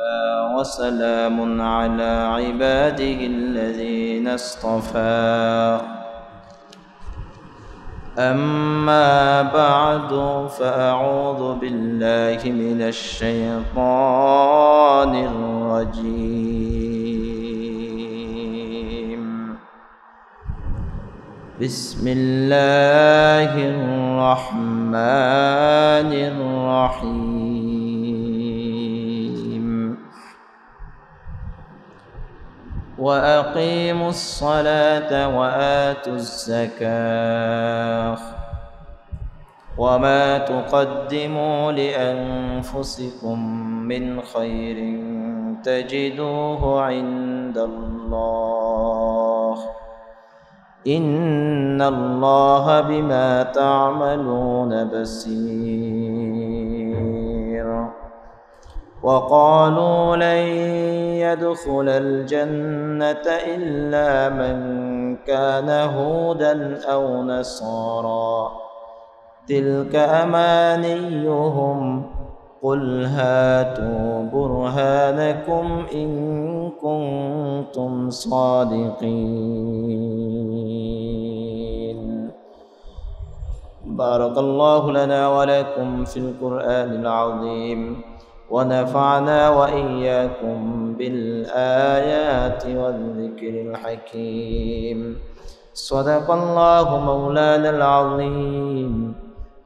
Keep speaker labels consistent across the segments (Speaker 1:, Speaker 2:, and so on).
Speaker 1: وسلام على عباده الذين اصطفى أما بعد فأعوذ بالله من الشيطان الرجيم بسم الله الرحمن الرحيم وأقيموا الصلاة وآتوا الزكاة وما تقدموا لأنفسكم من خير تجدوه عند الله إن الله بما تعملون بصير وقالوا لن يدخل الجنة إلا من كان هودا أو نصارى تلك أمانيهم قل هاتوا برهانكم إن كنتم صادقين بارك الله لنا ولكم في القرآن العظيم ونفعنا وإياكم بالآيات والذكر الحكيم صدق الله مولانا العظيم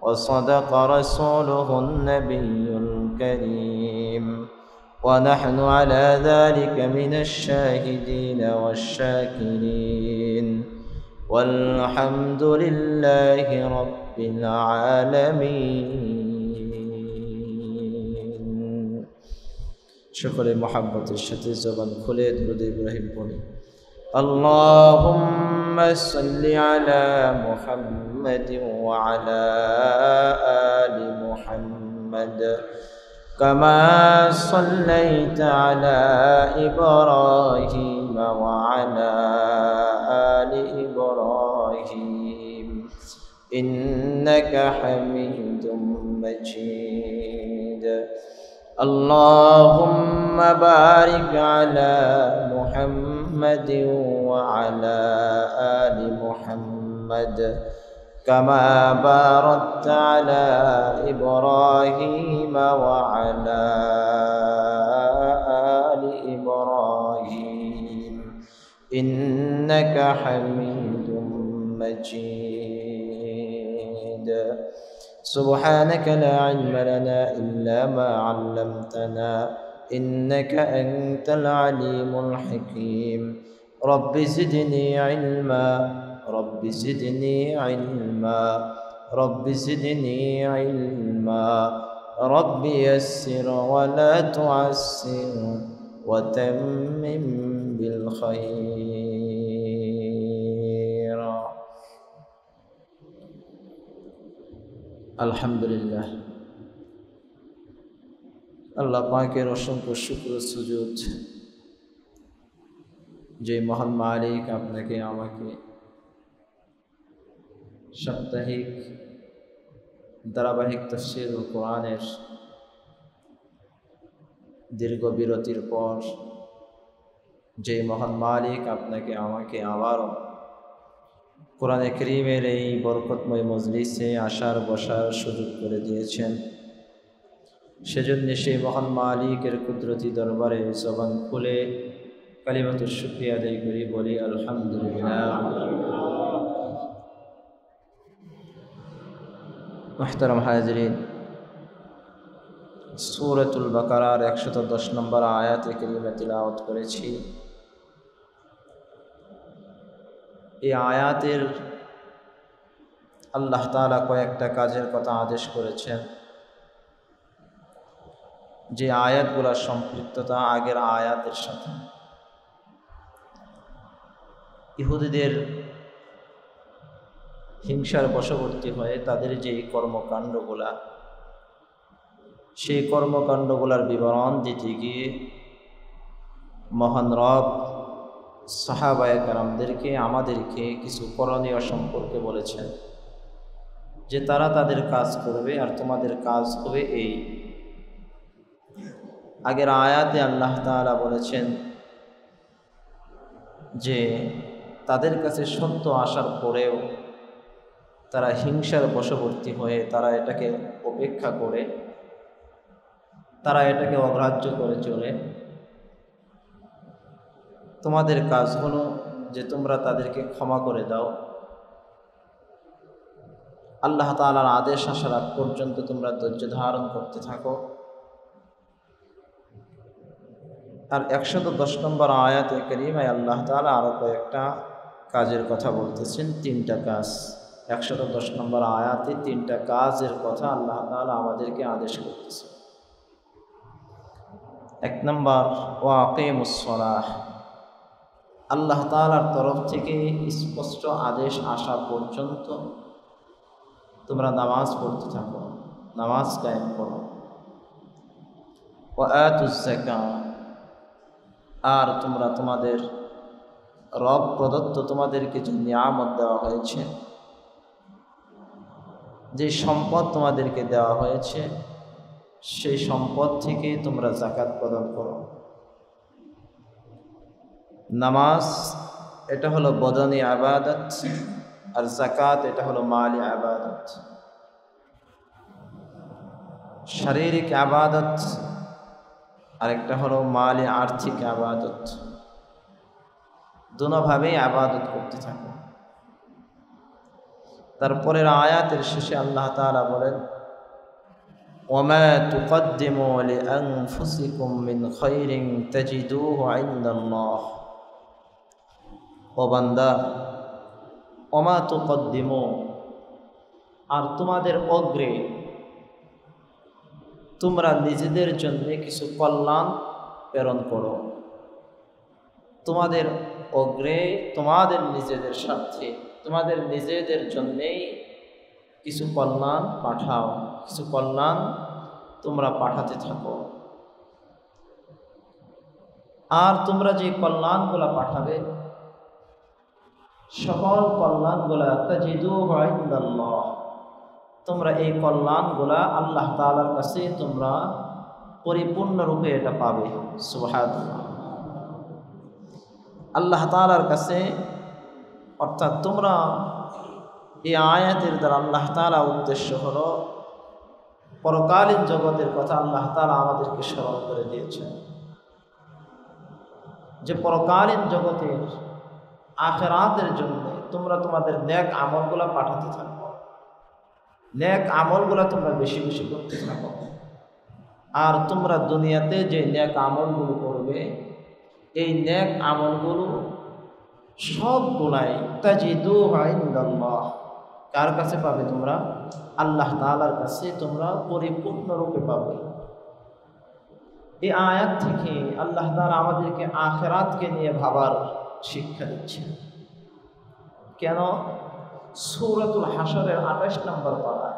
Speaker 1: وصدق رسوله النبي الكريم ونحن على ذلك من الشاهدين والشاكرين والحمد لله رب العالمين شكر محبة الشتي زبان كله درود إبراهيم بني اللهم صل على محمد وعلى آل محمد كما صليت على إبراهيم وعلى آل إبراهيم إنك حميد مجيد اللهم بارك على محمد وعلى آل محمد كما باركت على إبراهيم وعلى آل إبراهيم إنك حميد مجيد سبحانك لا علم لنا إلا ما علمتنا إنك أنت العليم الحكيم رب زدني علما رب زدني علما رب زدني علما رب يسر ولا تعسر وتمم بالخير আলহামদুলিল্লাহ আল্লাহ পাকের অসংখ্য শুকর সুজুদ যে মহান মালিক আপনাকে আমাকে সাপ্তাহিক ধারাবাহিক তাফসীর ও কোরআনের দীর্ঘ বিরতির পর যে মহান মালিক আপনাকে আমাকে আবারও কোরআনে কারীমের এই বরকতময় মজলিসে আসার বসার সুযোগ করে দিয়েছেন সেজন্য সেই মহান মালিকের কুদরতি দরবারে জবান খুলে কালিমাতুশ শুকরিয়া আদায় করি বলি আলহামদুলিল্লাহ। মুহতারাম হাজিরিন, সূরাতুল বাকারার 110 নম্বর আয়াতে কারিমা তিলাওয়াত করেছি। এই আয়াতের আল্লাহ তাআলা কয়েকটা কাজের কথা আদেশ করেছেন, যে আয়াতগুলোর সম্পৃক্ততা আগের আয়াতের সাথে। ইহুদিদের হিংসার বশবর্তী হয়ে তাদের যে কর্মকাণ্ডগুলা, সেই কর্মকাণ্ডগুলার বিবরণ দিতে গিয়ে মহান রব সাহাবায়ে কেরামদেরকে আমাদেরকে কিছু করণীয় সম্পর্কে বলেছেন, যে তারা তাদের কাজ করবে আর তোমাদের কাজ হবে এই। আগের আয়াতে আল্লাহ তাআলা বলেছেন যে তাদের কাছে সত্য আসার পরেও তারা হিংসার বশবর্তী হয়ে তারা এটাকে উপেক্ষা করে, তারা এটাকে অগ্রাহ্য করে চলে। তোমাদের কাজ হলো যে তোমরা তাদেরকে ক্ষমা করে দাও, আল্লাহ তাআলার আদেশ আসার আগ পর্যন্ত তোমরা ধৈর্য ধারণ করতে থাকো। আর 110 নম্বর আয়াতে কারিমায় আল্লাহ তাআলা আরও কয়েকটা কাজের কথা বলতেছেন, 3টা কাজ। 110 নম্বর আয়াতে 3টা কাজের কথা আল্লাহ তাআলা আমাদেরকে আদেশ করতেছেন। 1 নম্বর, ওয়াকিমুস সালাহ। আল্লাহ তাআলার তরফ থেকে স্পষ্ট আদেশ আসা পর্যন্ত তোমরা নামাজ পড়তে থাকো, নামাজ কায়েম করো। ওয়া আতুজ যাকাত, আর তোমরা তোমাদের রব প্রদত্ত তোমাদেরকে যে নিয়ামত দেওয়া হয়েছে, যে সম্পদ তোমাদেরকে দেওয়া হয়েছে, সেই সম্পদ থেকে তোমরা যাকাত প্রদান করো। নামাজ এটা হলো বদনী ইবাদত, আর যাকাত এটা হলো মালি ইবাদত। শারীরিক ইবাদত আরেকটা হলো মালি আর্থিক ইবাদত। দুনোভাবেই ইবাদত করতে থাকো। তারপরের আয়াতের শেষে আল্লাহ তাআলা বলেন, ওয়ামা তুকদ্দিমু লিআনফুসিকুম মিন খায়রিন তাজিদুহু ইনদাল্লাহ। ও বান্দা, ওমা তুকদ্দিমু, আর তোমাদের অগ্রে তোমরা নিজেদের জন্য কিছু কল্যাণ প্রেরণ করো। তোমাদের অগ্রে তোমাদের নিজেদের স্বার্থে তোমাদের নিজেদের জন্যেই কিছু কল্যাণ পাঠাও, কিছু কল্যাণ তোমরা পাঠাতে থাকো। আর তোমরা যে কল্যাণগুলা পাঠাবে, সকল কল্যাণগুলা তাজিদুহু ইনদাল্লাহ, তোমরা এই কল্যাণগুলা আল্লাহ তাআলার কাছে তোমরা পরিপূর্ণরূপে এটা পাবে। সুবহানাল্লাহ। আল্লাহ তাআলার কাছে, অর্থাৎ তোমরা এই আয়াতের দ্বারা আল্লাহ তাআলা উদ্দেশ্য হলো পরকালীন জগতের কথা আল্লাহ তাআলা আমাদেরকে স্মরণ করে দিয়েছেন, যে পরকালীন জগতের আখিরাতের জন্য তোমরা তোমাদের নেক আমলগুলা পাঠাতে থাকো, নেক আমলগুলা তোমরা বেশি বেশি করতে থাকো। আর তোমরা দুনিয়াতে যে নেক আমলগুলো করবে, এই নেক আমলগুলো সবগুলাই তাজিদুহু ইনদাল্লাহ, কার কাছে পাবে তোমরা? আল্লাহ তাআলার কাছে তোমরা পরিপূর্ণরূপে পাবে। এই আয়াত থেকে আল্লাহ তাআলা আমাদেরকে আখিরাতকে নিয়ে ভাবার শিক্ষা দিচ্ছেন। কেন? সূরাতুল হাশরের 28 নম্বর পারা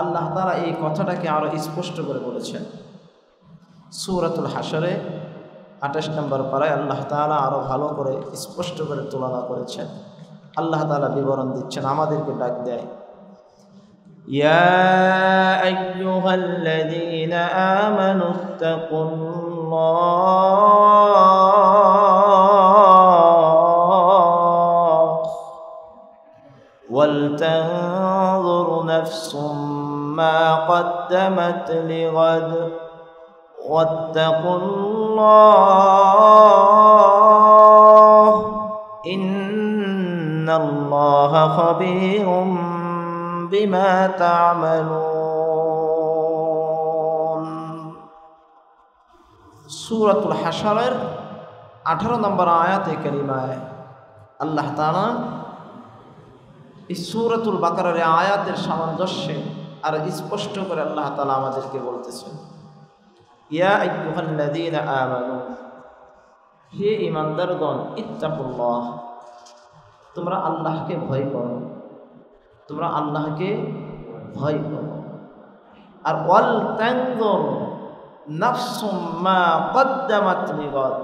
Speaker 1: আল্লাহ তাআলা এই কথাটাকে আরো স্পষ্ট করে বলেছেন। সূরাতুল হাশরে 28 নম্বর পারায় আল্লাহ তাআলা আরো ভালো করে স্পষ্ট করে তুলনা করেছেন। আল্লাহ তাআলা বিবরণ দিচ্ছেন, আমাদেরকে ডাক দেয়, ইয়া আইয়ুহাল্লাযীনা আমানুত্তাকুল্লাহ ওয়ালতানজুর নাফসুম মা কদ্দামাত লিগাদ ওয়াত্তাকুল্লাহ ইন্নাল্লাহা খাবীরুম বিমা তা'মালুন। সূরাতুল হাশরের 18 নম্বর আয়াতে কারিমায় আল্লাহ তাআলা এই সূরাতুল বাকারার আয়াতের সামঞ্জস্যে আর স্পষ্ট করে আল্লাহ তাআলা আমাদেরকে বলতেছেন, ইয়া আইয়ুহাল্লাযীনা আমানু, হে ঈমানদারগণ, ইত্তাকুল্লাহ, তোমরা আল্লাহকে ভয় করো, তোমরা আল্লাহকে ভয় করো। আর ওয়াল তানজুর নাফসুম মা কদ্দামাত লিগাদ,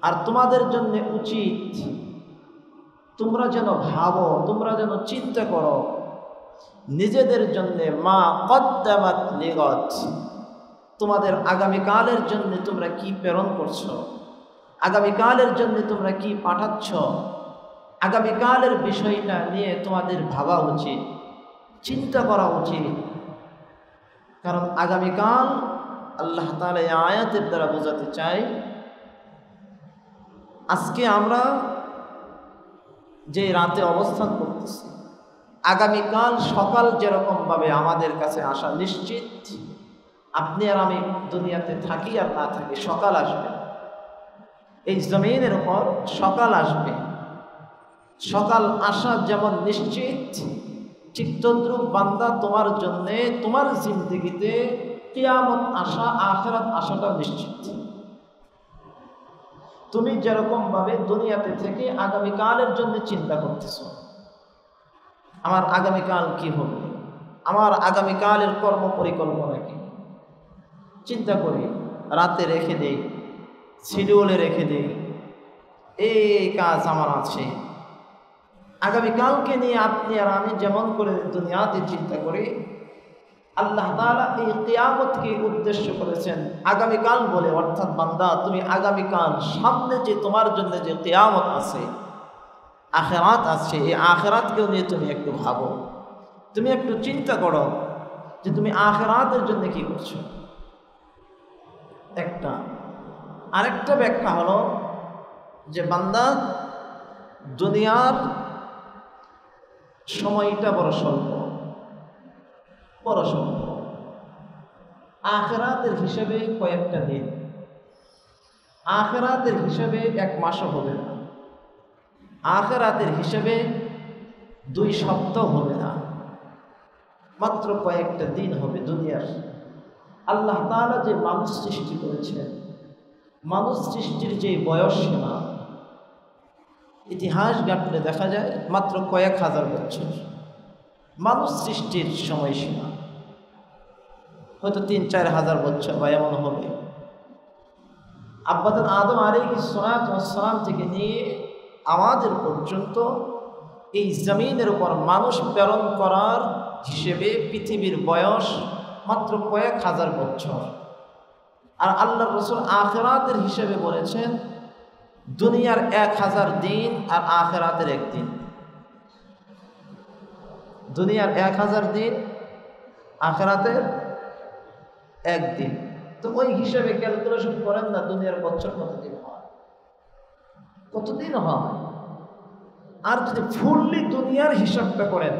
Speaker 1: আর তোমাদের জন্য উচিত তোমরা যেন ভাবো, তোমরা যেন চিন্তা করো নিজেদের জন্য মা কদ্দামাত লিগাদ, তোমাদের আগামীকালের জন্য তোমরা কি প্রেরণ করছো, আগামীকালের জন্য তোমরা কি পাঠাচ্ছ, আগামীকালের বিষয়টা নিয়ে তোমাদের ভাবা উচিত, চিন্তা করা উচিত। কারণ আগামীকাল আল্লাহ তাআলা এই আয়াতের দ্বারা বোঝাতে চাই, আজকে আমরা যে রাতে অবস্থান করতেছি, আগামীকাল সকাল যেরকমভাবে আমাদের কাছে আসা নিশ্চিত, আপনি আর আমি দুনিয়াতে থাকি আর না থাকি, সকাল আসবে, এই জমিনের উপর সকাল আসবে। সকাল আসা যেমন নিশ্চিত, ঠিক তদ্রূপ বান্দা তোমার জন্যে তোমার জিন্দেগিতে কিয়ামত আসা, আখিরাত আসাটা নিশ্চিত। তুমি যেরকমভাবে দুনিয়াতে থেকে আগামীকালের জন্য চিন্তা করতেছো, আমার আগামীকাল কি হবে, আমার আগামীকালের কর্ম পরিকল্পনা কি, চিন্তা করি, রাতে রেখে দেই, শিডিউলে রেখে দেই, এই কাজ আমার আছে। আগামীকালকে নিয়ে আপনি আর আমি যেমন করে দুনিয়াতে চিন্তা করি, আল্লাহ তাআলা এই কিয়ামতকে উদ্দেশ্য করেছেন আগামীকাল বলে। অর্থাৎ বান্দা, তুমি আগামীকাল সামনে যে তোমার জন্য যে কিয়ামত আছে, আখিরাত আছে, এই আখিরাতকেও নিয়ে তুমি একটু ভাবো, তুমি একটু চিন্তা করো যে তুমি আখিরাতের জন্য কি করছো। একটা আরেকটা ব্যাখ্যা হলো যে বান্দা, দুনিয়ার সময়টা বড় স্বল্প, বড় স্বল্প। আখিরাতের হিসেবে কয়েকটা দিন, আখিরাতের হিসেবে 1 মাসও হবে না, আখিরাতের হিসেবে 2 সপ্তাহ হবে না, মাত্র কয়েকটা দিন হবে দুনিয়ার। আল্লাহ তাআলা যে মানুষ সৃষ্টি করেছেন, মানুষ সৃষ্টির যে বয়স সীমা, ইতিহাস ঘাটলে দেখা যায় মাত্র কয়েক হাজার বছর মানুষ সৃষ্টির সময়সীমা, হয়তো 3-4 হাজার বছর বা এমন হবে। আব্বাজান আদম আলাইহিস সালাম থেকে নিয়ে আমাদের পর্যন্ত এই জমিনের উপর মানুষ প্রেরণ করার হিসেবে পৃথিবীর বয়স মাত্র কয়েক হাজার বছর। আর আল্লাহর রাসূল আখিরাতের হিসেবে বলেছেন দুনিয়ার 1000 দিন আর আখিরাতের 1 দিন। দুনিয়ার 1000 দিন, আখিরাতের 1 দিন। তো ওই হিসেবে ক্যালকুলেশন করেন না দুনিয়ার বছর কতদিন হয়, কতদিন হয়। আর যদি ফুললি দুনিয়ার হিসাবটা করেন,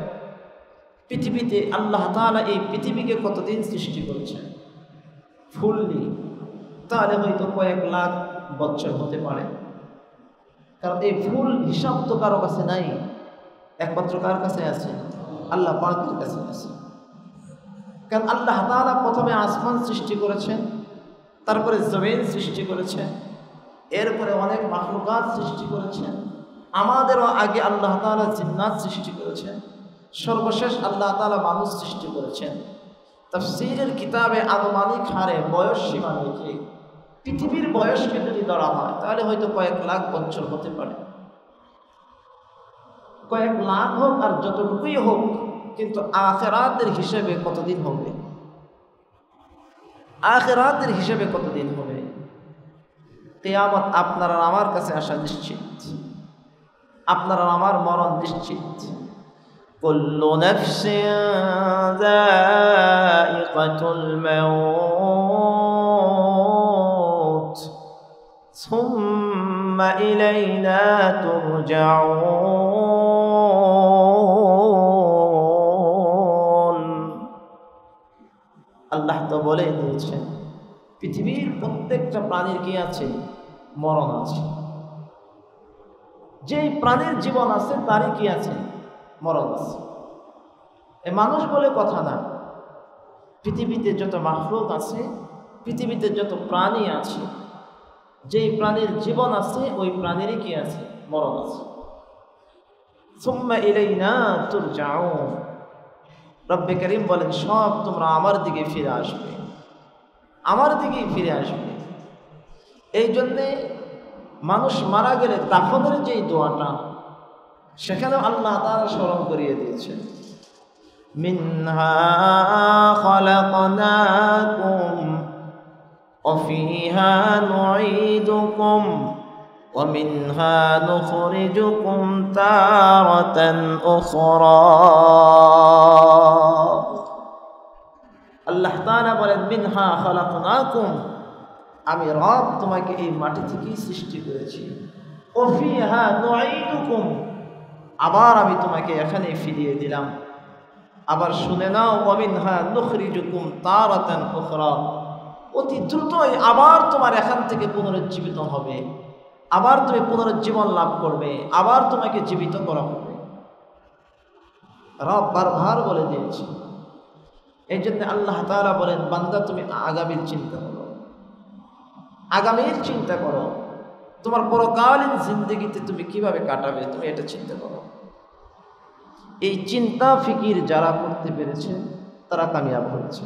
Speaker 1: পৃথিবীতে আল্লাহ তাআলা এই পৃথিবীকে কতদিন সৃষ্টি করেছেন ফুললি, তাহলে হয়তো কয়েক লাখ বছর হতে পারে। কারণ এই ফুল হিসাব তো কারো কাছে নাই, একমাত্র কার কাছে আছে? আল্লাহ পাকের কাছে আছে। কারণ আল্লাহ তাআলা প্রথমে আসমান সৃষ্টি করেছেন, তারপরে জমিন সৃষ্টি করেছেন, এরপরে অনেক মাখলুকাত সৃষ্টি করেছেন। আমাদেরও আগে আল্লাহ তাআলা জিন্নাত সৃষ্টি করেছেন, সর্বশেষ আল্লাহ তাআলা মানুষ সৃষ্টি করেছেন। তাফসীরের কিতাবে আনুমানিক হারে বয়স সীমা লিখে পৃথিবীর বয়সকে যদি ধরা হয় তাহলে হয়তো কয়েক লাখ বছর হতে পারে। কয়েক লাখ হোক আর যতটুকুই হোক, কিন্তু আখিরাতের হিসেবে কতদিন হবে, আখিরাতের হিসেবে কতদিন হবে। কিয়ামত আপনার আর আমার কাছে আসা নিশ্চিত, আপনার আর আমার মরণ নিশ্চিত। কুল্লু নাফসিন যায়িকাতুল মাউত সুম্মা ইলাইনা তুরজাউন। আল্লাহ তো বলে দিয়েছেন পৃথিবীর প্রত্যেকটা প্রাণীর কি আছে? মরণ আছে। যেই প্রাণীর জীবন আছে তারই কি আছে? মরণ আছে। এ মানুষ বলে কথা না, পৃথিবীতে যত মাখলুক আছে, পৃথিবীতে যত প্রাণী আছে, যেই প্রাণীর জীবন আছে ওই প্রাণীরই কি আছে? মরণ আছে। সুম্মা ইলাইনা তুরজাউন। রব্বে করিম বলেন সব তোমরা আমার দিকে ফিরে আসবে, আমার দিকেই ফিরে আসবে। এই জন্যে মানুষ মারা গেলে দাফনের যেই দোয়াটা, সেখানেও আল্লাহ তাআলা স্মরণ করিয়ে দিয়েছেন, মিনহা খালাকনাকুম وفيها نعيدكم ومنها نخرجكم تارة أخرى আল্লাহ তাআলা বলেন মিনহা খালাকনাকুম, আমি রব তোমাকে এই মাটি থেকেই সৃষ্টি করেছি। ওফিহা নুঈদুকুম, আবার আমি তোমাকে এখানে ফিরিয়ে দিলাম। আবার শুনে নাও, ওয়ামিনহা নুখরিজুকুম তারাতান উখরা, অতি দ্রুতই আবার তোমার এখান থেকে পুনরুজ্জীবিত হবে, আবার তুমি পুনরুজ্জীবন লাভ করবে, আবার তোমাকে জীবিত করা হবে। রব বারবার বলে দিয়েছে। এই জন্য আল্লাহ তাআলা বলেন, বান্দা তুমি আগামীর চিন্তা করো, আগামীর চিন্তা করো, তোমার পরকালীন জিন্দেগিতে তুমি কিভাবে কাটাবে তুমি এটা চিন্তা করো। এই চিন্তা ফিকির যারা করতে পেরেছে তারা কামিয়াব হয়েছে।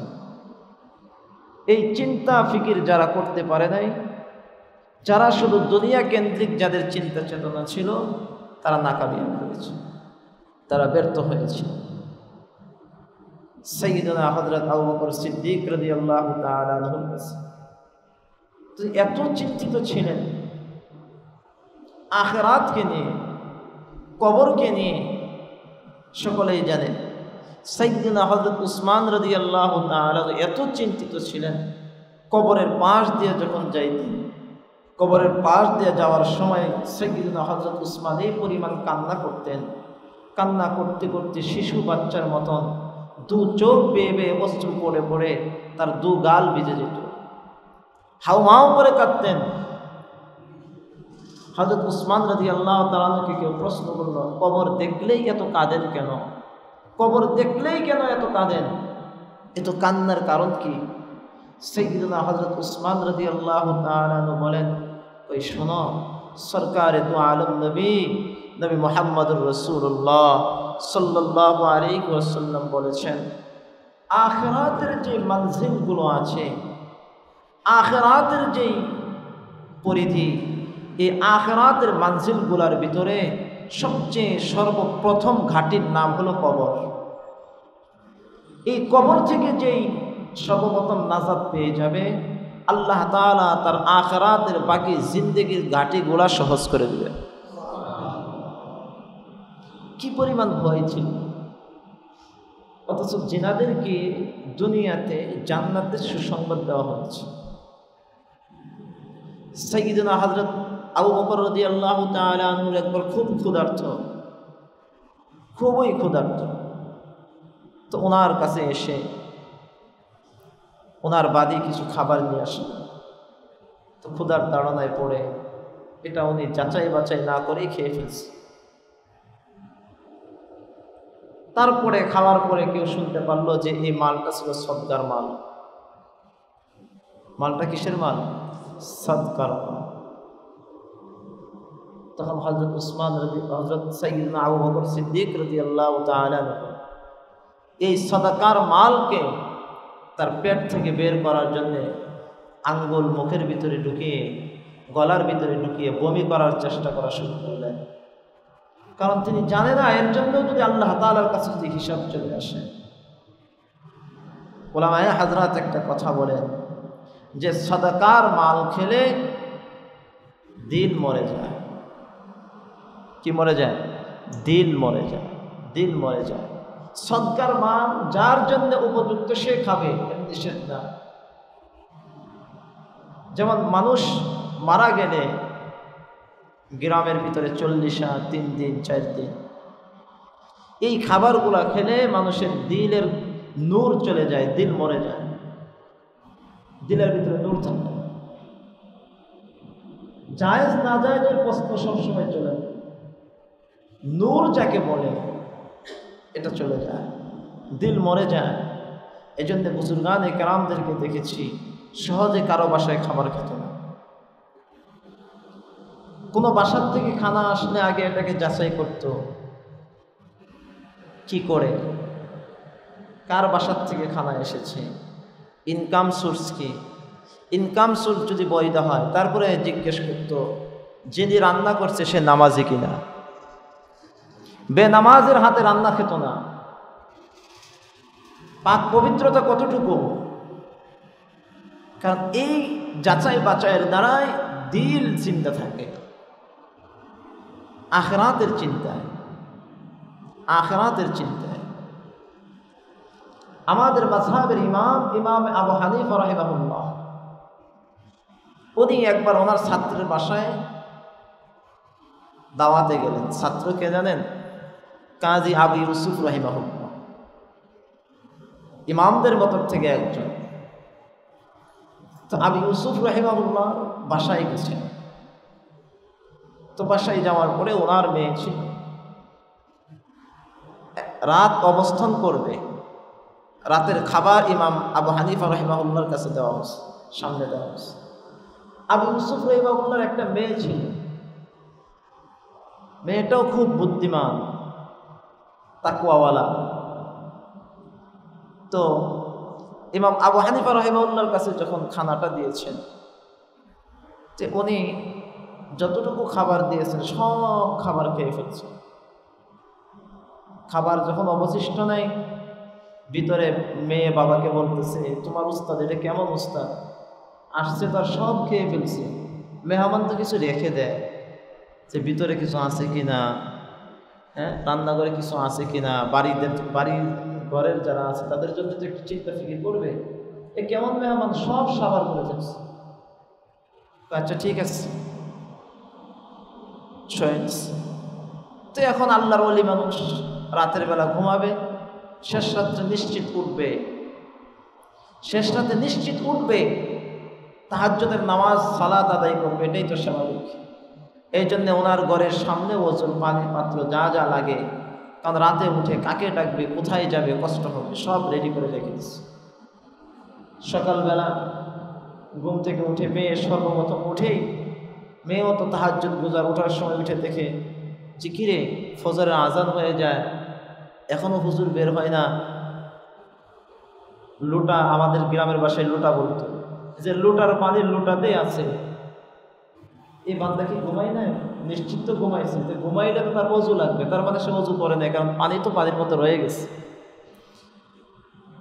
Speaker 1: এই চিন্তা ফিকির যারা করতে পারে নাই, যারা শুধু দুনিয়া কেন্দ্রিক যাদের চিন্তা চেতনা ছিল, তারা নাকামিয়াব হয়েছে, তারা ব্যর্থ হয়েছে। সাইয়্যিদুনা হযরত আবু বকর সিদ্দিক রাদিয়াল্লাহু তাআলা আনহু এত চিন্তিত ছিলেন আখিরাতকে নিয়ে, কবরকে নিয়ে। সকলেই জানেন সাইয়্যিদুনা হযরত উসমান রাদিয়াল্লাহু তাআলা এত চিন্তিত ছিলেন, কবরের পাশ দিয়ে যখন যাইতেন, কবরের পাশ দিয়ে যাওয়ার সময় সাইয়্যিদুনা হযরত উসমান এই পরিমাণ কান্না করতেন, কান্না করতে করতে শিশু বাচ্চার মতন দু চোখ বেয়ে বেয়ে অশ্রু পড়ে পড়ে তার দু গাল ভিজে যেত, হাউমাউ করে কাঁদতেন। হযরত উসমান রাদিয়াল্লাহু তাআলা আনহুকে কেউ প্রশ্ন করল, কবর দেখলেই এত কাঁদেন কেন? কবর দেখলেই কেন এত কাঁদেন? এত কান্নার কারণ কি? সাইয়্যিদুনা হযরত উসমান রাদিয়াল্লাহু তাআলা আনহু বলেন, ওই শোনো, সরকারে দু আলম নবী নবী মুহাম্মদুর রাসূলুল্লাহ সাল্লাল্লাহু আলাইহি ওয়াসাল্লাম বলেছেন, আখিরাতের যে মঞ্জিলগুলো আছে, আখিরাতের যেই পরিধি, এই আখিরাতের মঞ্জিলগুলোর ভিতরে সবচেয়ে সর্বপ্রথম ঘাটির নাম হলো কবর। এই কবর থেকে যেই সর্বপ্রথম নাজাত পেয়ে যাবে, আল্লাহ তাআলা তার আখিরাতের বাকি জিন্দেগির ঘাটিগুলা সহজ করে দিবে। কি পরিমাণ ভয় ছিল! অথচ জিনাদেরকে দুনিয়াতে জান্নাতের সুসংবাদ দেওয়া হচ্ছে। সাইয়্যিদুনা হযরত আবু বকর রাদিয়াল্লাহু তাআলা আনহু একবার খুব ক্ষুধার্ত, খুবই ক্ষুধার্ত। তো ওনার কাছে এসে ওনার বাদী কিছু খাবার নিয়ে আসেন। তো ক্ষুধার তাড়নায় পড়ে এটা উনি যাচাই বাছাই না করেই খেয়ে ফেলছে। তারপরে খাওয়ার পরে কেউ শুনতে পারলো যে এই মালটা ছিল সদকার মাল। মালটা কিসের মাল? সদকার মাল। তখন হযরত উসমান হযরত সাইয়্যিদনা আবু বকর সিদ্দিক রাদিয়াল্লাহু তাআলা এই সদকার মালকে তার পেট থেকে বের করার জন্য আঙ্গুল মুখের ভিতরে ঢুকিয়ে, গলার ভিতরে ঢুকিয়ে বমি করার চেষ্টা করা শুরু করলেন। কারণ তিনি জানে না এর জন্য যদি আল্লাহ তাআলার কাছে যদি হিসাব চলে আসে। উলামায়ে হাজরাত একটা কথা বলেন যে সদকার মাল খেলে দিল মরে যায়। কি মরে যায়? দিল মরে যায়, দিল মরে যায়। সদকার মাল যার জন্য উপযুক্ত সে খাবে, নিষেধ না। যেমন মানুষ মারা গেলে গ্রামের ভিতরে 40 3 দিন 4 দিন এই খাবারগুলা খেলে মানুষের দিলের নূর চলে যায়, দিল মরে যায়, দিলের ভিতরে নূর থাকে। জায়েজ না জায়েজের প্রশ্ন সবসময় চলে যায়। নূর যাকে বলে এটা চলে যায়, দিল মরে যায়। এই জন্য বুজুর্গানে কেরামদেরকে দেখেছি সহজে কারো বাসায় খাবার খেত না। কোনো বাসার থেকে খানা আসলে আগে এটাকে যাচাই করত, কি করে, কার বাসার থেকে খানা এসেছে, ইনকাম সোর্স কি, ইনকাম সোর্স যদি বৈধ হয় তারপরে জিজ্ঞেস করত যিনি রান্না করছে সে নামাজি কিনা। বেনামাজের হাতে রান্না খেত না। পাক পবিত্রতা কতটুকু,
Speaker 2: কারণ এই যাচাই বাছাইয়ের দ্বারাই দিল চিন্তা থাকে, আখিরাতের চিন্তায়, আখিরাতের চিন্তায়। আমাদের মাযহাবের ইমাম আবু হানিফা রাহিমাহুল্লাহ, উনি একবার ওনার ছাত্রের বাসায় দাওয়াতে গেলেন। ছাত্র কে জানেন? কাজী আবু ইউসুফ রাহিমাহুল্লাহ, ইমামদের মতর থেকে একজন। তো আবু ইউসুফ রাহিমাহুল্লাহ বাসায় গেছেন। তো বাসায় যাওয়ার পরে ওনার মেয়ে ছিল, রাত অবস্থান করবে। রাতের খাবার ইমাম আবু হানিফা রাহিমাহুল্লাহর কাছে দেওয়া হয়েছে, সামনে দেওয়া হয়েছে। আবু ইউসুফ রাহিমাহুল্লাহর একটা মেয়ে ছিল, মেয়েটাও খুব বুদ্ধিমান, তাকওয়াওয়ালা। তো ইমাম আবু হানিফা রাহিমাহুল্লাহর কাছে যখন খানাটা দিয়েছেন, যে উনি যতটুকু খাবার দিয়েছেন সব খাবার খেয়ে ফেলছে। খাবার যখন অবশিষ্ট নেই, ভিতরে মেয়ে বাবাকে বলতেছে, তোমার উস্তাদ এটা কেমন উস্তাদ, আসছে তার সব খেয়ে ফেলছে, মেহমান তো কিছু রেখে দেয় যে ভিতরে কিছু আছে কিনা, হ্যাঁ রান্নাঘরে কিছু আছে কিনা, বাড়ির ঘরের যারা আছে তাদের জন্য তো একটু চিন্তা ফিকির করবে। এ কেমন মেহমান, সব সাবার করে যাচ্ছে। আচ্ছা ঠিক আছে, তো এখন আল্লাহর ওলি মানুষ, রাতের বেলা ঘুমাবে, শেষ রাত্রে নিশ্চিত উঠবে, শেষ রাতে নিশ্চিত উঠবে, তাহাজ্জুদের নামাজ সালাত আদায় করবে, এটাই তো স্বাভাবিক। এই জন্য ওনার ঘরের সামনে ওজুর পানির পাত্র যা যা লাগে, কারণ রাতে উঠে কাকে ডাকবে, কোথায় যাবে, কষ্ট হবে, সব রেডি করে রেখে দিচ্ছে। সকালবেলা ঘুম থেকে উঠে মেয়ে সর্বপ্রথম উঠেই, মেয়েও তো তাহাজ্জুদ গুজার, ওঠার সময় উঠে দেখে যে কিরে ফজরের আজান হয়ে যায়, এখনো হুজুর বের হয় না। লোটা, আমাদের গ্রামের বাসায় লোটা বলতো, যে লোটার পানির লোটাতেই আছে, এই বান্দা কি ঘুমাই নাই? নিশ্চিত তো ঘুমাইছে, তো ঘুমাইলে তো তার অজু লাগবে, তার মানে সে অজু করে নেয়, কারণ পানি তো পানির মতো রয়ে গেছে।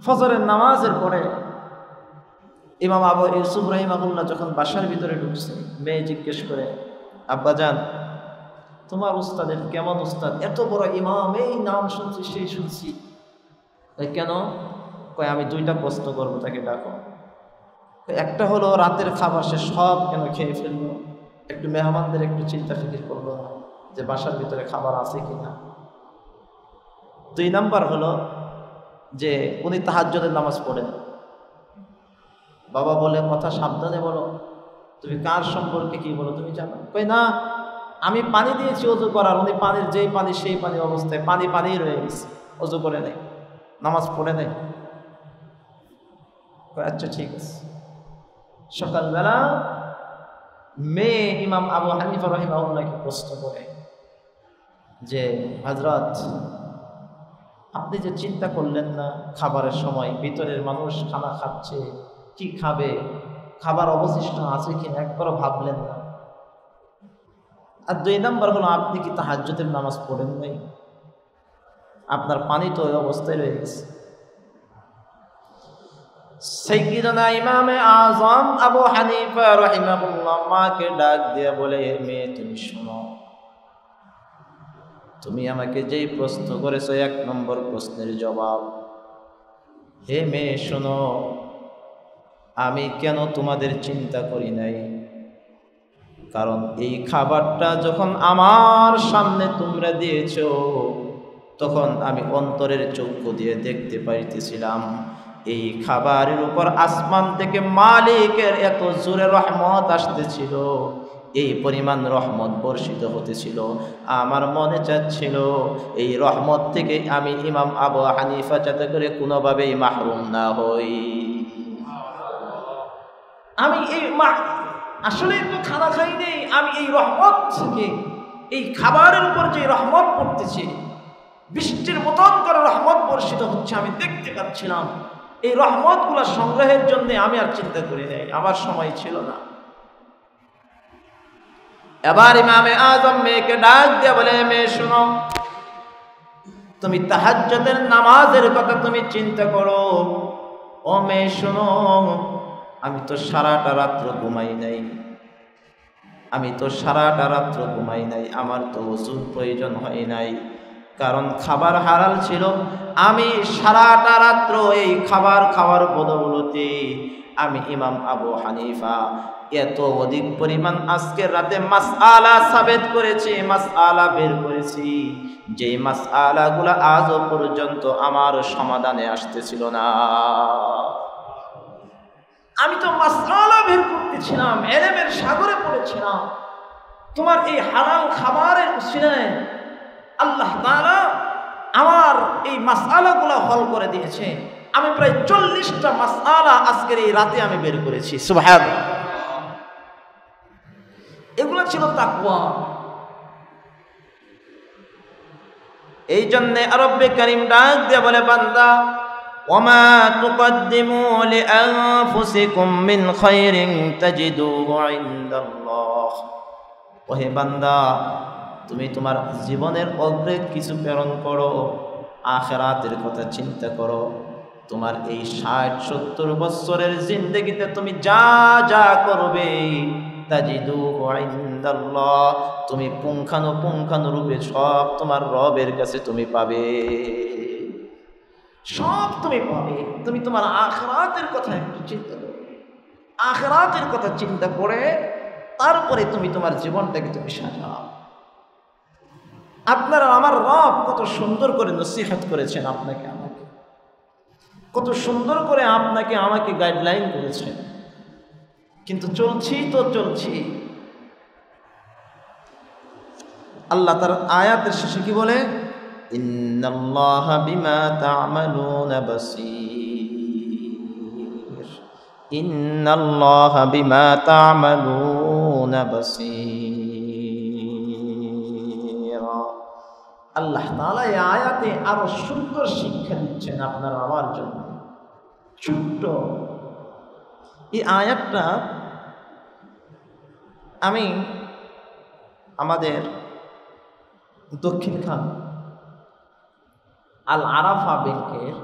Speaker 2: ফজরের নামাজের পরে ইমাম আবু ইউসুফ রাহিমাহুল্লাহ যখন বাসার ভিতরে ঢুকছে, মেয়ে জিজ্ঞেস করে, আব্বাজান তোমার উস্তাদের কেমন উস্তাদ, এত বড় ইমাম, এই নাম শুনছি সেই শুনছি। কেন? কয় আমি দুইটা প্রশ্ন করবো, তাকে ডাকো। একটা হলো রাতের খাবার সে সব কেন খেয়ে ফেললো, একটু মেহমানদের একটু চিন্তা ফিকির করলো না যে বাসার ভিতরে খাবার আছে কিনা। 2 নাম্বার হলো যে উনি তাহাজ্জুদের নামাজ পড়েন। বাবা বলে, কথা সাবধানে বলো, তুমি কার সম্পর্কে কি বলো তুমি জানো? কই না, আমি পানি দিয়েছি অজু করার, উনি পানির যেই পানি সেই পানি অবস্থায় পানিই রয়ে গেছে, অজু করে নেই, নামাজ পড়ে নেই। আচ্ছা ঠিক আছে। সকালবেলা মেয়ে ইমাম আবু হানিফা রাহিমাহুল্লাহকে প্রশ্ন করে যে, হযরত আপনি যে চিন্তা করলেন না খাবারের সময়, ভিতরের মানুষ খানা খাচ্ছে, কি খাবে, খাবার অবশিষ্ট আছে কিনা একবারও ভাবলেন না? আর 2 নাম্বার হলো, আপনি কি তাহাজ্জুদের নামাজ পড়েন নাই? আপনার পানি তো ওই অবস্থায় রয়ে গেছে। সাইয়্যিদুনা ইমামে আযম আবু হানিফা রাহিমাহুল্লাহ মাকে ডাক দিয়ে বলে, মেয়ে তুমি শোনো, তুমি আমাকে যেই প্রশ্ন করেছো 1 নম্বর প্রশ্নের জবাব। হে মেয়ে শোনো, আমি কেন তোমাদের চিন্তা করি নাই, কারণ এই খাবারটা যখন আমার সামনে তোমরা দিয়েছো, তখন আমি অন্তরের চক্ষু দিয়ে দেখতে পাইতেছিলাম এই খাবারের উপর আসমান থেকে মালিকের এত জোরে রহমত আসতেছিল, এই পরিমাণ রহমত বর্ষিত হতেছিল। আমার মনে চাচ্ছিল এই রহমত থেকে আমি ইমাম আবু হানিফা যাতে করে কোনোভাবেই মাহরুম না হই। আমি আসলে তো খানা খাই নেই, আমি এই রহমত থেকে, এই খাবারের উপর যে রহমত পড়তেছে, বৃষ্টির মতন করে রহমত বর্ষিত হচ্ছে, আমি দেখতে পাচ্ছিলাম। এই রহমতগুলো সংগ্রহের জন্য আমি আর চিন্তা করি নাই, আমার সময় ছিল না। এবার ইমামে আযম মেয়েকে ডাক দিয়ে বলে, মেয়ে শোনো, তুমি তাহাজ্জুদের নামাজের কথা তুমি চিন্তা করো। ও মেয়ে শোনো, আমি তো সারাটা রাত্র ঘুমাই নাই, আমি তো সারাটা রাত্র ঘুমাই নাই, আমার তো ওষুধ প্রয়োজন হয় নাই, কারণ খাবার হালাল ছিল। আমি সারাটা রাত্র এই খাবার খাওয়ার বদৌলতে আমি ইমাম আবু হানিফা এত অধিক পরিমাণ আজকের রাতে মাসআলা সাবেত করেছি, মাসআলা বের করেছি, যে মাসআলাগুলো আজও পর্যন্ত আমার সমাধানে আসতেছিল না। আমি তো মাসআলা বের করতেছিলাম, ইলমের সাগরে পড়েছিলাম। তোমার এই হালাল খাবারের উসিলায় আল্লাহ তাআলা আমার এই মাসআলাগুলো হল করে দিয়েছে। আমি প্রায় 40টা মাসআলা আজকের এই রাতে আমি বের করেছি। সুবহানাল্লাহ। এগুলো ছিল তাকওয়া। এই জন্য রব্বে কারীম ডাক দিয়ে বলে, বান্দা ওয়ামা তুকদ্দিমু লিআনফুসিকুম মিন খায়রিন তাজিদুহু ইনদাল্লাহ। ওহে বান্দা, তুমি তোমার জীবনের অগ্রে কিছু প্রেরণ করো, আখিরাতের কথা চিন্তা করো। তোমার এই 60-70 বছরের জিন্দেগিতে তুমি যা যা করবে তাজিদুহু ইনদাল্লাহ, তুমি পুঙ্খানুপুঙ্খানুরূপে সব তোমার রবের কাছে তুমি পাবে, সব তুমি পাবে। তুমি তোমার আখিরাতের কথা একটু চিন্তা করো, আখিরাতের কথা চিন্তা করে তারপরে তুমি তোমার জীবনটাকে তুমি সাজাও। আপনারা আমার রব কত সুন্দর করে নসিহত করেছেন আপনাকে আমাকে, কত সুন্দর করে আপনাকে আমাকে গাইডলাইন করেছেন, কিন্তু চলছি তো চলছি। আল্লাহ তার আয়াতের শেষে কি বলে? ইন্নাল্লাহা বিমা তা'মালুনা বাসীর, ইন্নাল্লাহা বিমা তা'মালুনা বাসীর। আল্লাহ তাআলা এই আয়াতে আরো সুন্দর শিক্ষা দিচ্ছেন আপনার আমার জন্য। ছোট্ট এই আয়াতটা আমি আমাদের দক্ষিণখান আল আরাফা ব্যাংকের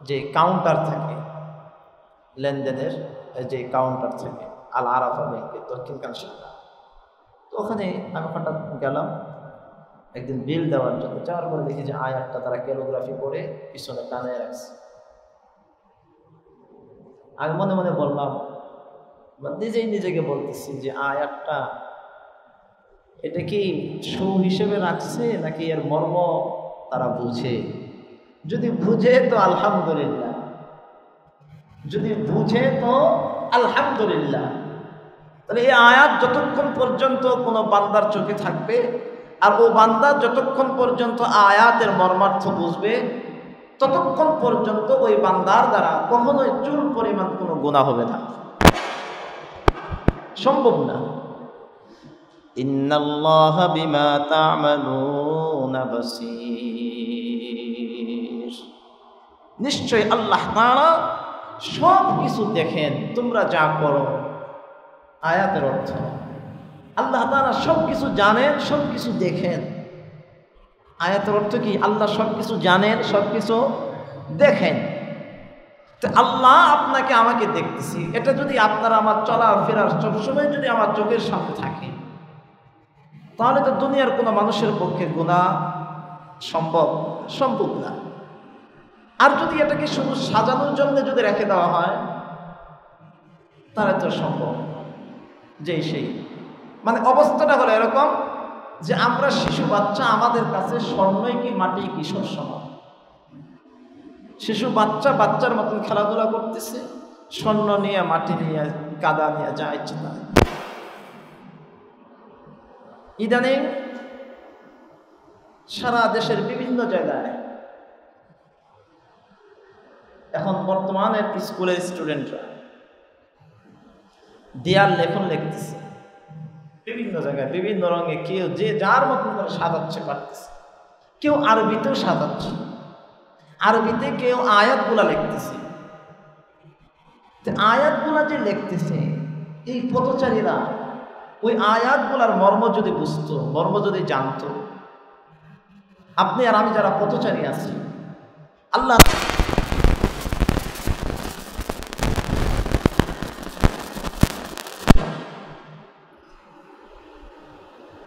Speaker 2: যে কাউন্টার থাকে, লেনদেনের যে কাউন্টার থাকে আল আরাফা ব্যাংকের দক্ষিণখান শাখা, তো ওখানে আমি হঠাৎ গেলাম একদিন বিল দেওয়ার জন্য। যাওয়ার পরে দেখি যে আয়াতটা তারা ক্যালিগ্রাফি করে পিছনে টানে রাখছে। আমি মনে মনে বললাম, নিজেই নিজেকে বলতেছি যে আয়াতটা এটা কি শো হিসেবে রাখছে নাকি এর মর্ম তারা বুঝে? যদি বুঝে তো আলহামদুলিল্লাহ, যদি বুঝে তো আলহামদুলিল্লাহ। তাহলে এই আয়াত যতক্ষণ পর্যন্ত কোনো বান্দার চোখে থাকবে আর ও বান্দা যতক্ষণ পর্যন্ত আয়াতের মর্মার্থ বুঝবে ততক্ষণ পর্যন্ত ওই বান্দার দ্বারা কখনোই চুল পরিমাণ কোনো গুনাহ হবে না, সম্ভব না। ইন্নাল্লাহা বিমা তা'মালুনা বাসীর, নিশ্চয় আল্লাহ তাআলা সব কিছু দেখেন তোমরা যা করো। আয়াতের অর্থ আল্লাহ তাআলা সব কিছু জানেন, সব কিছু দেখেন। আয়াতের অর্থ কি? আল্লাহ সব কিছু জানেন, সব কিছু দেখেন। তো আল্লাহ আপনাকে আমাকে দেখতেছি, এটা যদি আপনারা আমার চলাফেরার সবসময় যদি আমার চোখের সামনে থাকে, তাহলে তো দুনিয়ার কোনো মানুষের পক্ষে গুনাহ সম্ভব না। আর যদি এটাকে শুধু সাজানোর জন্য যদি রেখে দেওয়া হয় তাহলে তো সম্ভব। যেই সেই মানে অবস্থাটা হলো এরকম যে আমরা শিশু বাচ্চা, আমাদের কাছে স্বর্ণই কি মাটি কি সব সমান। শিশু বাচ্চার মতন খেলাধুলা করতেছে, স্বর্ণ নিয়ে, মাটি নিয়ে, কাদা নিয়ে, যা ইচ্ছে তাই। ইদানিং সারা দেশের বিভিন্ন জায়গায় এখন বর্তমানের স্কুলের স্টুডেন্টরা দেয়াল লেখন লিখতেছে বিভিন্ন জায়গায় বিভিন্ন রঙে, কেউ যে যার মতন করে সাজাচ্ছে পারতেছে, কেউ আরবিতেও সাজাচ্ছে, আরবিতে কেউ আয়াতগুলা লিখতেছে। আয়াতগুলা যে লিখতেছে এই পথচারীরা ওই আয়াতগুলার মর্ম যদি বুঝতো, মর্ম যদি জানতো, আপনি আর আমি যারা পথচারী আছি, আল্লাহ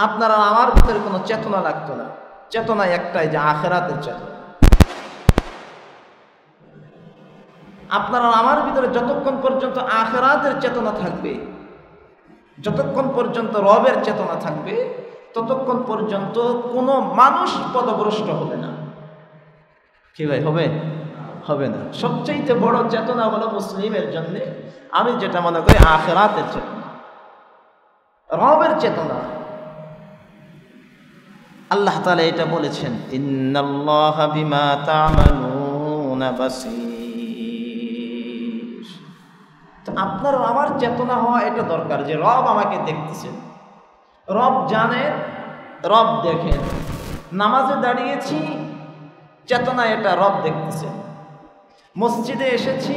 Speaker 2: আপনার আর আমার ভিতরে কোনো চেতনা লাগতো না। চেতনা একটাই, যে আখিরাতের চেতনা। আপনার আর আমার ভিতরে যতক্ষণ পর্যন্ত আখিরাতের চেতনা থাকবে, যতক্ষণ পর্যন্ত রবের চেতনা থাকবে, ততক্ষণ পর্যন্ত কোনো মানুষ পদভ্রষ্ট হবে না। কি ভাই, হবে? হবে না। সবচেয়ে বড় চেতনা হলো মুসলিমের জন্য, আমি যেটা মনে করি, আখিরাতের চেতনা, রবের চেতনা। আল্লাহ তাআলা এটা বলেছেন, ইন্নাল্লাহা বিমা তা'মালুনা বাসীর। তো আপনার আমার চেতনা হওয়া এটা দরকার, যে রব আমাকে দেখতেছেন, রব জানেন, রব দেখেন। নামাজে দাঁড়িয়েছি, চেতনা এটা রব দেখতেছেন। মসজিদে এসেছি,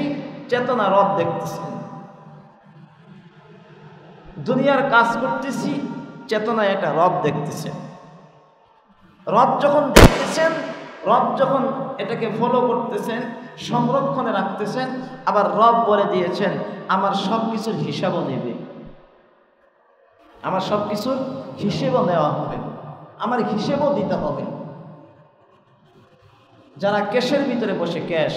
Speaker 2: চেতনা রব দেখতেছেন। দুনিয়ার কাজ করতেছি, চেতনা এটা রব দেখতেছেন। রব যখন দেখতেছেন, রব যখন এটাকে ফলো করতেছেন, সংরক্ষণে রাখতেছেন, আবার রব বলে দিয়েছেন আমার সব কিছুর হিসাবও নেবে, আমার সব কিছুর হিসেবও নেওয়া হবে, আমার হিসেবও দিতে হবে। যারা ক্যাশের ভিতরে বসে, ক্যাশ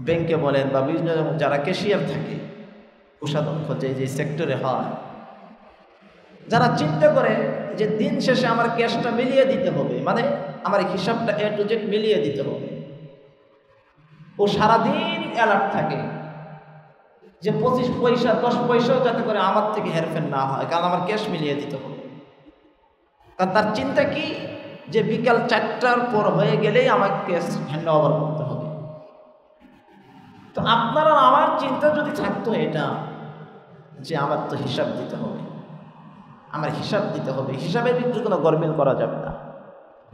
Speaker 2: ব্যাংকে বলেন বা বিভিন্ন যারা ক্যাশিয়ার থাকে, কোষাধ্যক্ষ যে সেক্টরে হয়, যারা চিন্তা করে যে দিন শেষে আমার ক্যাশটা মিলিয়ে দিতে হবে, মানে আমার হিসাবটা A to Z মিলিয়ে দিতে হবে, ও সারাদিন অ্যালার্ট থাকে যে 25 পয়সা 10 পয়সাও যাতে করে আমার থেকে হেরফের না হয়, কারণ আমার ক্যাশ মিলিয়ে দিতে হবে। কারণ তার চিন্তা কি, যে বিকাল 4টার পর হয়ে গেলেই আমার ক্যাশ হ্যান্ড ওভার করতে হবে। তো আপনারা আমার চিন্তা যদি থাকতো এটা, যে আমার তো হিসাব দিতে হবে, আমার হিসাব দিতে হবে, হিসাবের ভিতরে কোনো গরমিল করা যাবে না।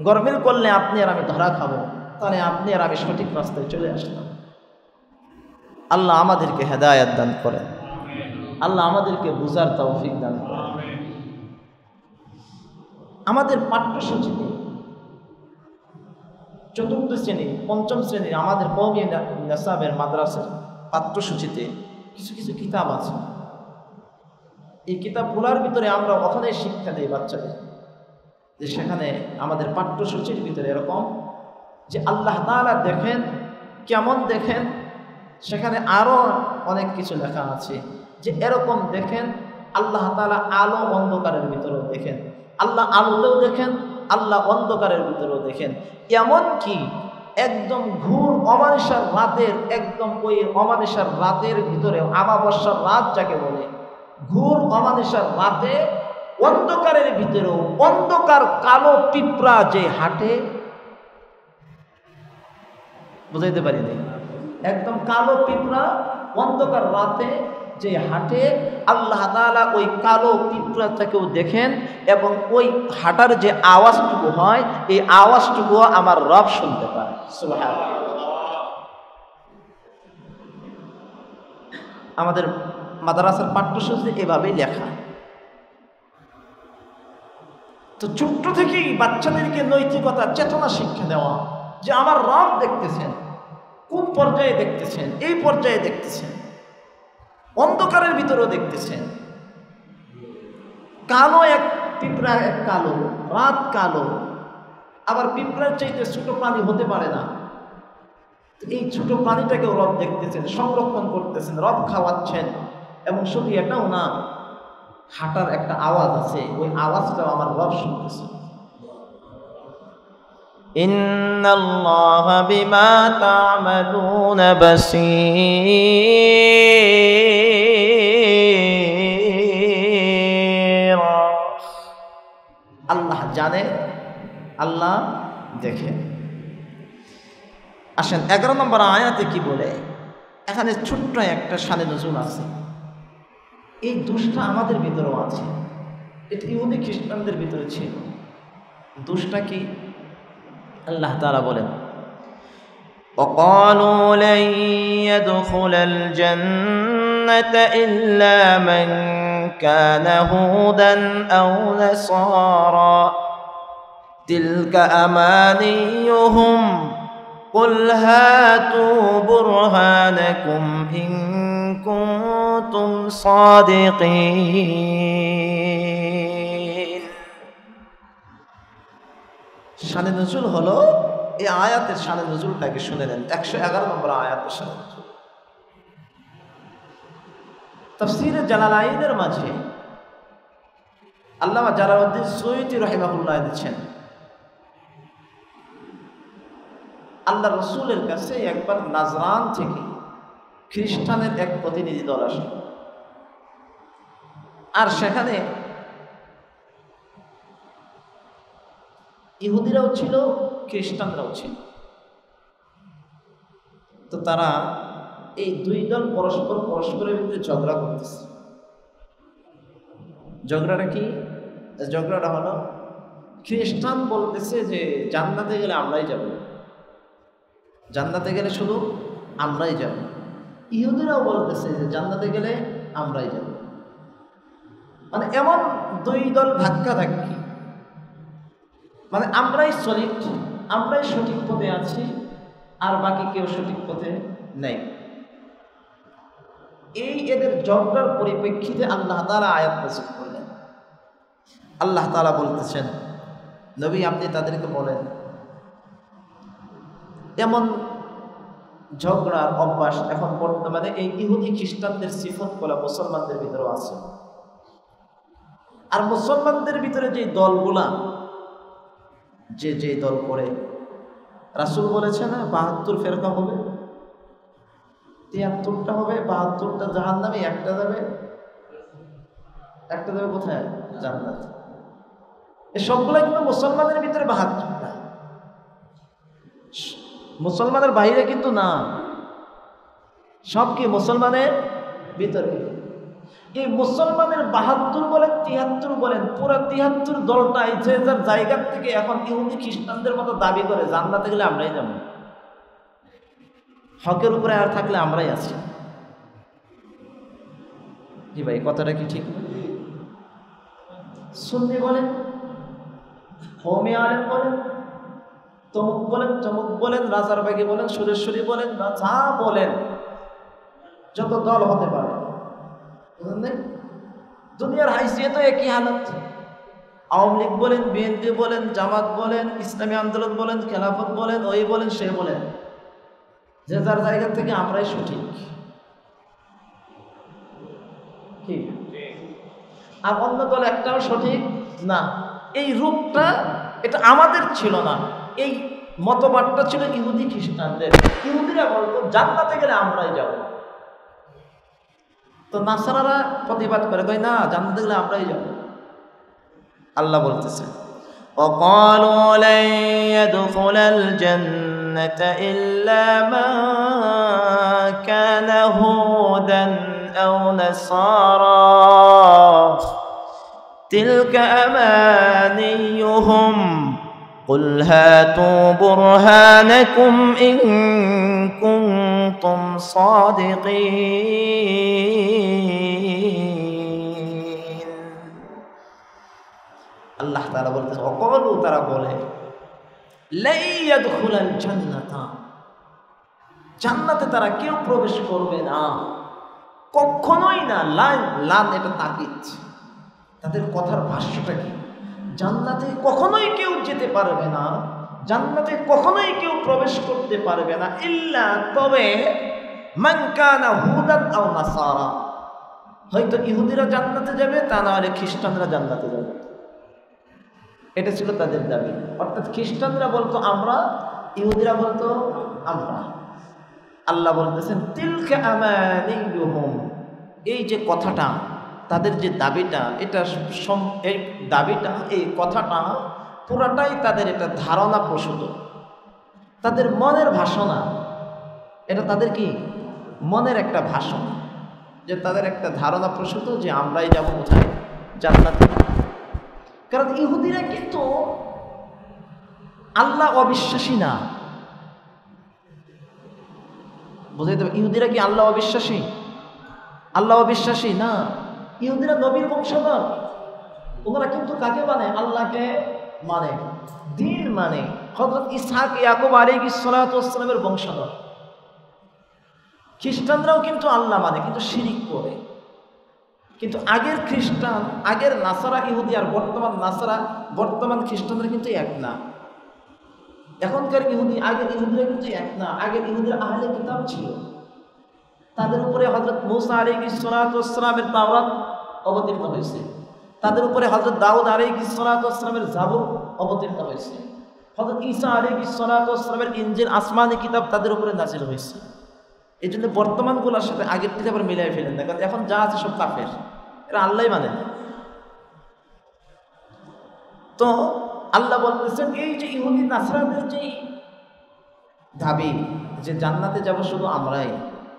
Speaker 2: গরমিল করলে আপনি আর আমি ধরা খাবো, তাহলে আপনি আর আমি সঠিক রাস্তায় চলে আসলাম। আল্লাহ আমাদেরকে হেদায়েত দান করেন, আল্লাহ আমাদেরকে বুঝার তৌফিক দান করেন। আমাদের পাঠ্যসূচিতে 4র্থ শ্রেণী 5ম শ্রেণীর আমাদের কওমি নিসাবের মাদ্রাসার পাঠ্যসূচিতে কিছু কিছু কিতাব আছে। এই কিতাবগুলোর ভিতরে আমরা ওখানে শিক্ষা দিই বাচ্চাদের, যে সেখানে আমাদের পাঠ্যসূচির ভিতরে এরকম যে আল্লাহ তাআলা দেখেন, কেমন দেখেন, সেখানে আরও অনেক কিছু লেখা আছে, যে এরকম দেখেন আল্লাহ তাআলা আলো অন্ধকারের ভিতরেও দেখেন, আল্লাহ আলোতেও দেখেন, আল্লাহ অন্ধকারের ভিতরেও দেখেন। এমন কি একদম ঘোর অমানিসার রাতের, একদম ওই অমানিসার রাতের ভিতরে, আমাবস্যার রাত যাকে বলে, ঘোর অমানিসার রাতে অন্ধকারের ভিতরেও অন্ধকার কালো পিঁপড়া যে হাঁটে, বুঝাইতে পারিনি, একদম কালো পিঁপড়া অন্ধকার রাতে যে হাঁটে, আল্লাহ তাআলা ওই কালো পিঁপড়াটাকেও দেখেন, এবং ওই হাঁটার যে আওয়াজটুকু হয়, এই আওয়াজটুকু আমার রব শুনতে পায়। সুবহানাল্লাহ। আমাদের মাদ্রাসার পাঠ্যসূচি এভাবেই লেখা। তো ছোট্ট থেকেই বাচ্চাদেরকে নৈতিকতা, চেতনা শিক্ষা দেওয়া, যে আমার রব দেখতেছেন, কোন পর্যায়ে দেখতেছেন, এই পর্যায়ে দেখতেছেন, অন্ধকারের ভিতরেও দেখতেছেন। কালো এক পিঁপড়া, এক কালো রাত, কালো, আবার পিঁপড়ার চাইতে ছোট প্রাণী হতে পারে না। এই ছোট প্রাণীটাকেও রব দেখতেছেন, সংরক্ষণ করতেছেন, রব খাওয়াচ্ছেন। এবং শুধু এটাও না, হাঁটার একটা আওয়াজ আছে, ওই আওয়াজটাও আমার রব শুনতেছে। ইন্নাল্লাহা বিমা তা'মালুনা বাসীর। আল্লাহ জানে, আল্লাহ দেখে। আসেন 11 নম্বর আয়াতে কি বলে, এখানে ছোট্ট একটা শানে নজুল আছে। এই দোষটা আমাদের ভিতরেও আছে, এটা ইহুদি খ্রিস্টানদের ভিতরে ছিল। দোষটা কি? আল্লাহ তাআলা বলেন, وقالوا لن يدخل الجنة إلا من كان هودا أو نصارى تلك أمانيهم قل هاتوا برهانكم إن كنتم صادقين। শানে নজুল হলো, এই আয়াতের শানে নজুলটাকে শুনে নেন। 111 নম্বর আয়াতের শানে নজুল। তাফসীরে জালালাইনের মাঝে আল্লামা জালালউদ্দিন সুয়ুতী রাহিমাহুল্লাহ দিচ্ছেন, আল্লাহ রসুলের কাছে একবার নাজরান থেকে খ্রিস্টানের এক প্রতিনিধি দল আসে, আর সেখানে ইহুদিরাও ছিল, খ্রিস্টানরাও ছিল। তো তারা এই দুই দল পরস্পরের ভিতরে ঝগড়া করতেছে। ঝগড়াটা কি? ঝগড়াটা হলো, খ্রিস্টান বলতেছে যে জান্নাতে গেলে আমরাই যাব, জান্নাতে গেলে শুধু আমরাই যাব। ইহুদিরাও বলতেছে যে জান্নাতে গেলে আমরাই যাব। মানে এমন দুই দল ধাক্কা ধাক্কি, মানে আমরাই সলিড, আমরাই সঠিক পথে আছি, আর বাকি কেউ সঠিক পথে নেই। এই এদের ঝগড়ার পরিপ্রেক্ষিতে আল্লাহ তাআলা আয়াত নাযিল করলেন। আল্লাহ তাআলা বলতেছেন, নবী আপনি তাদেরকে বলেন, এমন ঝগড়ার অভ্যাস এখন বর্তমানে এই ইহুদি খ্রিস্টানদের সিফতগুলো মুসলমানদের ভিতরেও আছে। আর মুসলমানদের ভিতরে যে দলগুলা যে দল করে, রাসূল বলেছে না ৭২ ফেরকা হবে, ৭৩টা হবে, ৭২টা জাহান্নামে, একটা যাবে কোথায়? জান্নাত। এই সবগুলো কিন্তু মুসলমানের ভিতরে ৭২টা, মুসলমানের বাইরে কিন্তু না, সব কি মুসলমানের ভিতরে। এই মুসলমানের ৭২ বলেন ৭৩ বলেন, পুরো ৭৩ দলটা এই যে যার জায়গার থেকে এখন ইহুদি খ্রিস্টানদের মতো দাবি করে জান্নাতে গেলে আমরাই যাব, হকের উপরে আর থাকলে আমরাই আছি। জি ভাই, কথাটা কি ঠিক? সুন্নি বলেন, কওমি আলেম বলেন, তমুক বলেন, চমুক বলেন, রাজারবাগী বলেন, সুরেশ্বরী বলেন, বা যা বলেন, যত দল হতে পারে, দুনিয়ার হাইসিয়ত একই হালত। আওয়ামী লীগ বলেন, বিএনপি বলেন, জামাত বলেন, ইসলামী আন্দোলন বলেন, খেলাফত বলেন, ওই বলেন, সে বলেন, যে যার জায়গা থেকে আমরাই সঠিক। কি? আর অন্য দল একটাও সঠিক না। এই রূপটা এটা আমাদের ছিল না, এই মতবাদটা ছিল ইহুদি খ্রিস্টানদের। ইহুদিরা বলতো জান্নাতে গেলে আমরাই যাব, তো নাসারারা প্রতিবাদ করে, কই না জান্নাতে গেলে আমরাই যাব। আল্লাহ বলতেছে, وقالوا لن يدخل الجنة إلا من كان هودا أو نصارى تلك أمانيهم قل هاتوا برهانكم إن كنتم صادقين। আল্লাহ তাআলা বলতেছে, ওয়াকালু, তারা বলে, লা ইয়াদখুলাল জান্নাতা, জান্নাতে তারা কেউ প্রবেশ করবে না, কখনোই না। লান এটা তাকিদ। তাদের কথার ভাষ্যটা কি? জান্নাতে কখনোই কেউ যেতে পারবে না, জান্নাতে কখনোই কেউ প্রবেশ করতে পারবে না, ইল্লা, তবে, মান কানা হুদান আও নাসারা, হয়তো ইহুদিরা জান্নাতে যাবে, তা না হলে খ্রিস্টানরা জান্নাতে যাবে। এটা ছিল তাদের দাবি। অর্থাৎ খ্রিস্টানরা বলতো আমরা, ইহুদিরা বলতো আমরা। আল্লাহ বলতেছেন, তিলকা আমানিয়ুহুম, এই যে কথাটা, তাদের যে দাবিটা, এটা এই দাবিটা, এই কথাটা পুরাটাই তাদের এটা ধারণা প্রসূত, তাদের মনের ভাষণা। এটা তাদের কি মনের একটা ভাষণ, যে তাদের একটা ধারণা প্রসূত যে আমরাই যাব কোথায়? জান্নাতে। কারণ ইহুদিরা কিন্তু আল্লাহ অবিশ্বাসী না, বুঝাইতে হবে। ইহুদিরা কি আল্লাহ অবিশ্বাসী? আল্লাহ অবিশ্বাসী না। ইহুদিরা নবীর বংশধর, ওনারা কিন্তু কাকে মানে? আল্লাহকে মানে, দিন মানে। হযরত ইসহাক ইয়াকুব আলাইহিস সালাতু ওয়াস সালামের বংশধর। খ্রিস্টানরাও কিন্তু আল্লাহ মানে, কিন্তু শিরিক করে। কিন্তু আগের খ্রিস্টান, আগের নাসারা ইহুদি আর বর্তমান নাসারা, বর্তমান খ্রিস্টানরা কিন্তু এক না। এখনকার ইহুদি আগের ইহুদিরা কিন্তু এক না। আগের ইহুদিরা আহলে কিতাব ছিল, তাদের উপরে হযরত মূসা আলাইহিস সালাতু ওয়াস সালামের তাওরাত অবতীর্ণ হয়েছে, তাদের উপরে হযরত দাউদ আলাইহিস সালাতু ওয়াস সালামের জাবুর অবতীর্ণ হয়েছে, হযরত ঈসা আলাইহিস সালাতু ওয়াস সালামের ইনজিল আসমানি কিতাব তাদের উপরে নাজিল হয়েছে। এই জন্য বর্তমানগুলোর সাথে আগের কিতাবের মিলাই ফেলেন না, কারণ এখন যা আছে সব কাফের, এরা আল্লাহই মানে না। তো আল্লাহ বলতেছেন এই যে ইহুদি নাসরানীদের যে দাবি যে জান্নাতে যাব শুধু আমরাই,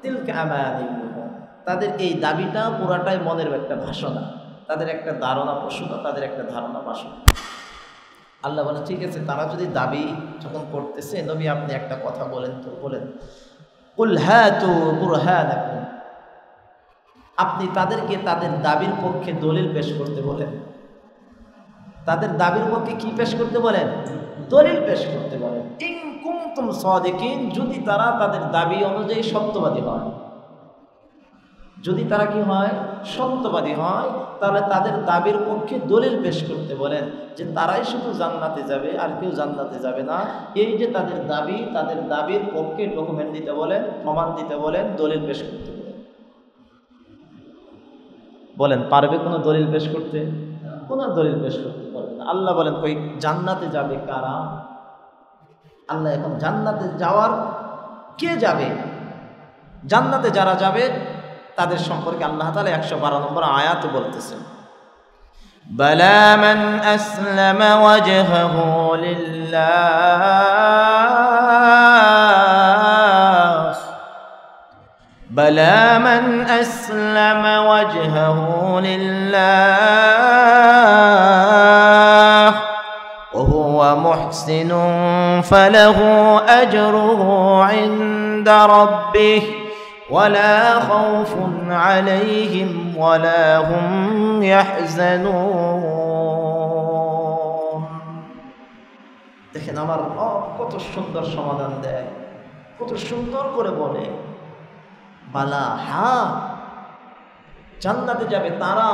Speaker 2: তিলকা আমানিহুম, তাদের এই দাবিটা পুরাটাই মনের একটা ভাষণা, তাদের একটা ধারণা পোষণা, তাদের একটা ধারণা বাসনা। আল্লাহ বলে ঠিক আছে, তারা যদি দাবি যখন করতেছে, নবী আপনি একটা কথা বলেন তো, বলেন কুল হাতু বুরহানাকুম, আপনি তাদেরকে তাদের দাবির পক্ষে দলিল পেশ করতে বলেন। তাদের দাবির পক্ষে কি পেশ করতে বলেন? দলিল পেশ করতে বলেন। ইন কুনতুম সাদিকিন, যদি তারা তাদের দাবি অনুযায়ী সত্যবাদী হয়, যদি তারা কি হয়? সত্যবাদী হয়, তাহলে তাদের দাবির পক্ষে দলিল পেশ করতে বলেন যে তারাই শুধু জান্নাতে যাবে, আর কেউ জান্নাতে যাবে না। এই যে তাদের দাবি, তাদের দাবির পক্ষে ডকুমেন্ট দিতে বলেন, প্রমাণ দিতে বলেন, দলিল পেশ করতে বলেন। বলেন পারবে কোনো দলিল পেশ করতে? কোনো দলিল পেশ করতে পারবে না। আল্লাহ বলেন কই জান্নাতে যাবে কারা? আল্লাহ এখন জান্নাতে যাওয়ার কে যাবে, জান্নাতে যারা যাবে তাদের সম্পর্কে আল্লাহ তাআলা 112 নম্বর আয়াতে বলতেছেন, বালা মান আসলামা ওয়াজহাহু লিল্লাহ, বালা মান আসলামা ওয়াজহাহু লিল্লাহ ওয়া হুয়া মুহসিনুন ফালাহু আজরুহু ইনদা রাব্বিহি ওয়ালা খাউফুন আলাইহিম ওয়ালা হুম ইয়াহজানুন। দেখেন আমার রব কত সুন্দর সমাধান দেয়, কত সুন্দর করে বলে, বালা হ্যাঁ জান্নাতে যাবে তারা,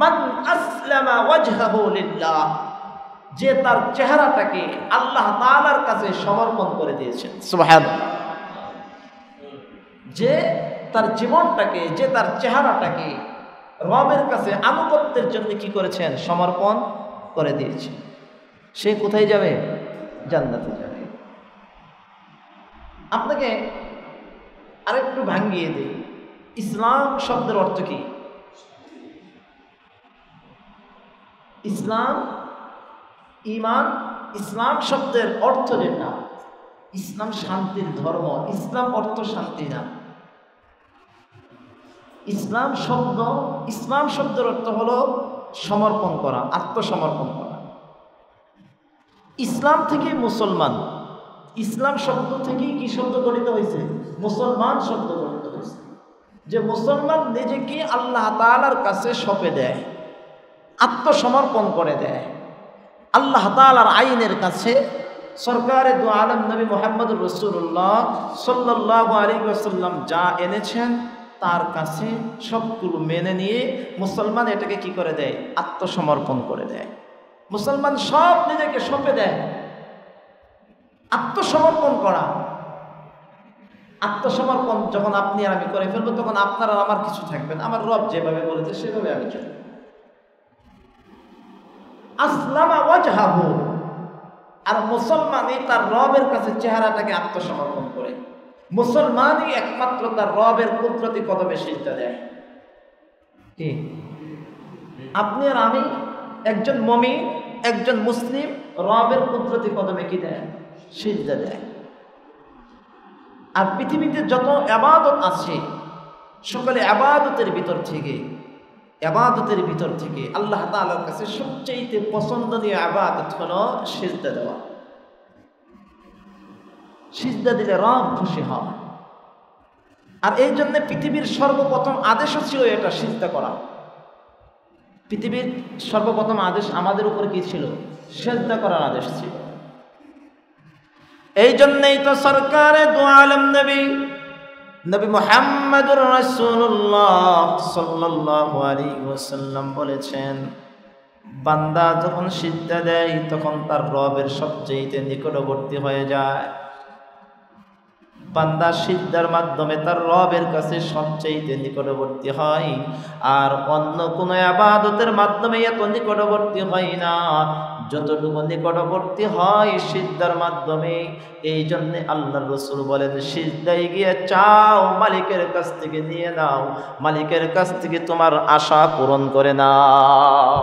Speaker 2: মান আসলামা ওয়াজহাহু লিল্লাহ, যে তার চেহারাটাকে আল্লাহ তাআলার কাছে সমর্পণ করে দিয়েছেন। সুবহানাল্লাহ। যে তার জীবনটাকে, যে তার চেহারাটাকে রবের কাছে আনুগত্যের জন্য কি করেছেন? সমর্পণ করে দিয়েছেন। সে কোথায় যাবে? জান্নাতে যাবে। আপনাকে আরেকটু ভাঙিয়ে দিই, ইসলাম শব্দের অর্থ কি? ইসলাম, ঈমান, ইসলাম শব্দের অর্থ যেটা, ইসলাম শান্তির ধর্ম, ইসলাম অর্থ শান্তি না। ইসলাম শব্দের অর্থ হলো সমর্পণ করা, আত্মসমর্পণ করা। ইসলাম থেকে মুসলমান, ইসলাম শব্দ থেকেই কি শব্দ গঠিত হয়েছে? মুসলমান শব্দ গঠিত হয়েছে। যে মুসলমান নিজেকে আল্লাহ তাআলার কাছে সঁপে দেয়, আত্মসমর্পণ করে দেয়, আল্লাহ তাআলার আইনের কাছে, সরকারে দু আলম নবী মুহাম্মদুর রাসূলুল্লাহ সাল্লাল্লাহু আলাইহি ওয়াসাল্লাম যা এনেছেন তার কাছে সবগুলো মেনে নিয়ে মুসলমান এটাকে কি করে দেয়? আত্মসমর্পণ করে দেয়। মুসলমান সব নিজেকে সঁপে দেয়। আত্মসমর্পণ করা, আত্মসমর্পণ যখন আপনি আর আমি করে ফেলবো, তখন আপনার আর আমার কিছু থাকবে না। আমার রব যেভাবে বলেছে সেভাবে আমি চলব। আসলামা ওয়াজহাহু, আর মুসলমানই তার রবের কাছে চেহারাটাকে আত্মসমর্পণ করে। মুসলমানই একমাত্র তার রবের কুদরতি কদমে সিজদা দেয়। কি আপনি আর আমি, একজন মুমিন, একজন মুসলিম রবের কুদরতি কদমে কি দেয়? সিজদা দেয়। আর পৃথিবীতে যত ইবাদত আছে, সকলে ইবাদতের ভিতর থেকে আল্লাহ তাআলার কাছে সবচেয়ে পছন্দনীয় ইবাদত হলো সিজদা দেওয়া। সিজদা দিলে রব খুশি হয়। আর এই জন্য পৃথিবীর সর্বপ্রথম আদেশও ছিল এটা, সিজদা করা। পৃথিবীর সর্বপ্রথম আদেশ আমাদের উপর কি ছিল? সিজদা করার আদেশ ছিল। এই জন্যই তো সরকারে দু আলম নবী মুহাম্মদুর রাসূলুল্লাহ সাল্লাল্লাহু আলাইহি ওয়াসাল্লাম বলেছেন, বান্দা যখন সিজদা দেয় তখন তার রবের সবচেয়ে নিকটবর্তী হয়ে যায়। বান্দা সিজদার মাধ্যমে তার রবের কাছে সবচেয়ে নিকটবর্তী হয়, আর অন্য কোনো ইবাদতের মাধ্যমে এত নিকটবর্তী হয় না যতটুকু নিকটবর্তী হয় সিজদার মাধ্যমে। এই জন্যে আল্লাহর রাসূল বলেন, সিজদায় গিয়ে চাও, মালিকের কাছ থেকে নিয়ে নাও, মালিকের কাছ থেকে তোমার আশা পূরণ করে নাও।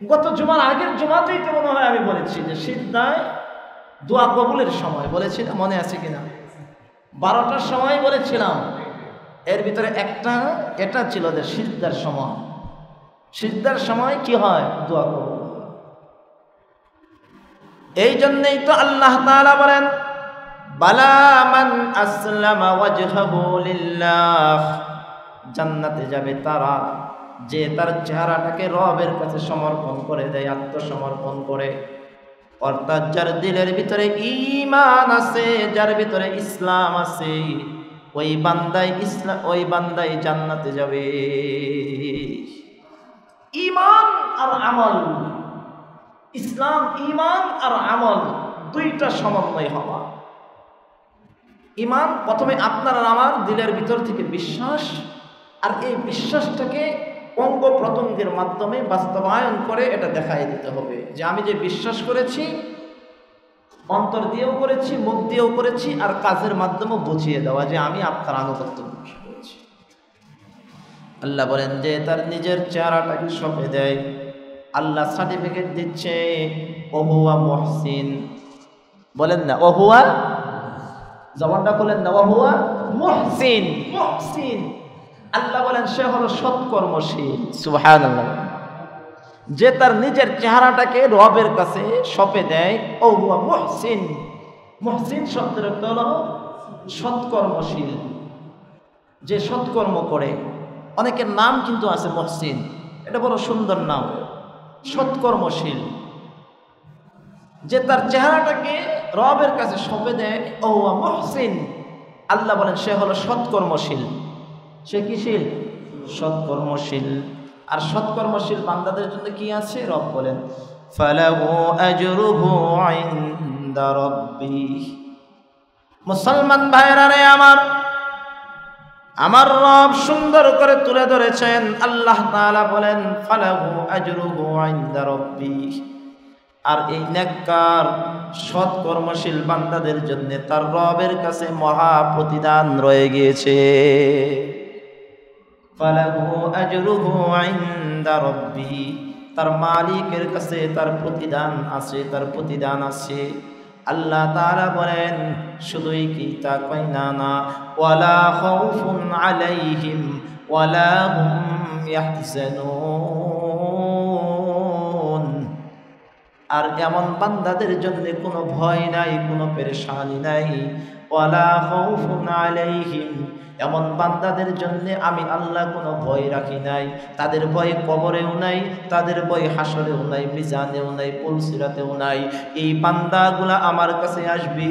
Speaker 2: গত জুমার আগের জুমাতেই তো মনে হয় আমি বলেছি যে সিজদায় দোয়া কবুলের সময় বলেছি না, মনে আছে কিনা? 12টার সময় বলেছিলাম, এর ভিতরে একটা এটা ছিল যে সিজদার সময়। সিজদার সময় কি হয়? দোয়া কবুল। এই জন্যই তো আল্লাহ তাআলা বলেন, বালা মান আসলামা ওয়াজহাহু লিল্লাহ, জান্নাতে যাবে তারা যে তার চেহারাটাকে রবের কাছে সমর্পণ করে দেয়, আত্মসমর্পণ করে। অর্থাৎ যার দিলের ভিতরে ঈমান আছে, যার ভিতরে ইসলাম আছে, ওই বান্দাই জান্নাতে যাবে। ঈমান আর আমল, ইসলাম, ঈমান আর আমল দুইটা সমন্বয় হওয়া। ঈমান প্রথমে আপনার আর আমার দিলের ভিতর থেকে বিশ্বাস, আর এই বিশ্বাসটাকে অঙ্গ প্রত্যঙ্গের মাধ্যমে বাস্তবায়ন করে এটা দেখাই দিতে হবে যে আমি যে বিশ্বাস করেছি, অন্তর দিয়েও করেছি, মুখ দিয়েও করেছি, আর কাজের মাধ্যমেও বুঝিয়ে দেওয়া যে আমি আপনার আনুগত্য করেছি। আল্লাহ বলেন যে তার নিজের চেহারাটাকে সঁপে দেয়, আল্লাহ সার্টিফিকেট দিচ্ছে, ওহুয়া মুহসিন। বলেন না ওহুয়া, জবানটা বলেন না, ওহুয়া মুহসিন। মুহসিন আল্লাহ বলেন সে হলো সৎকর্মশীল। সুবহানাল্লাহ। যে তার নিজের চেহারাটাকে রবের কাছে সঁপে দেয়, ও হুয়া মুহসিন। মুহসিন শব্দের অর্থ হলো সৎকর্মশীল, যে সৎকর্ম করে। অনেকের নাম কিন্তু আছে মুহসিন, এটা বড় সুন্দর নাম, সৎকর্মশীল। যে তার চেহারাটাকে রবের কাছে সঁপে দেয়, ও হুয়া মুহসিন, আল্লাহ বলেন সে হলো সৎকর্মশীল। সে কিশীল? সৎকর্মশীল। আর সৎকর্মশীল বান্দাদের জন্য কি আছে? রব বলেন, ফালাহু আজরুহু ইনদা রাব্বিহ। মুসলমান ভাইরা রে আমার রব সুন্দর করে তুলে ধরেছেন। আল্লাহ তাআলা বলেন, ফালাহু আজরুহু ইনদা রাব্বিহ। আর এই নেককার সৎকর্মশীল বান্দাদের জন্য তার রবের কাছে মহা প্রতিদান রয়ে গিয়েছে। ফালাহু আজরুহু ইনদা রাব্বি, তার মালিকের কাছে তার প্রতিদান আছে, তার প্রতিদান আছে। আল্লাহ তাআলা বলেন শুধুই কি তা কই না, ওয়ালা খাউফুন আলাইহিম ওয়ালা হুম ইয়াহজানুন। আর এমন বান্দাদের জন্য কোনো ভয় নাই, কোনো পেরেশানি নাই। ওয়ালা খাউফুন আলাইহিম, এমন বান্দাদের জন্য আমি আল্লাহ কোনো ভয় রাখি নাই। তাদের ভয় কবরেও নাই, তাদের ভয় হাসরেও নাই, মিজানেও নাই, পুলসিরাতেও নাই। এই বান্দাগুলা আমার কাছে আসবে।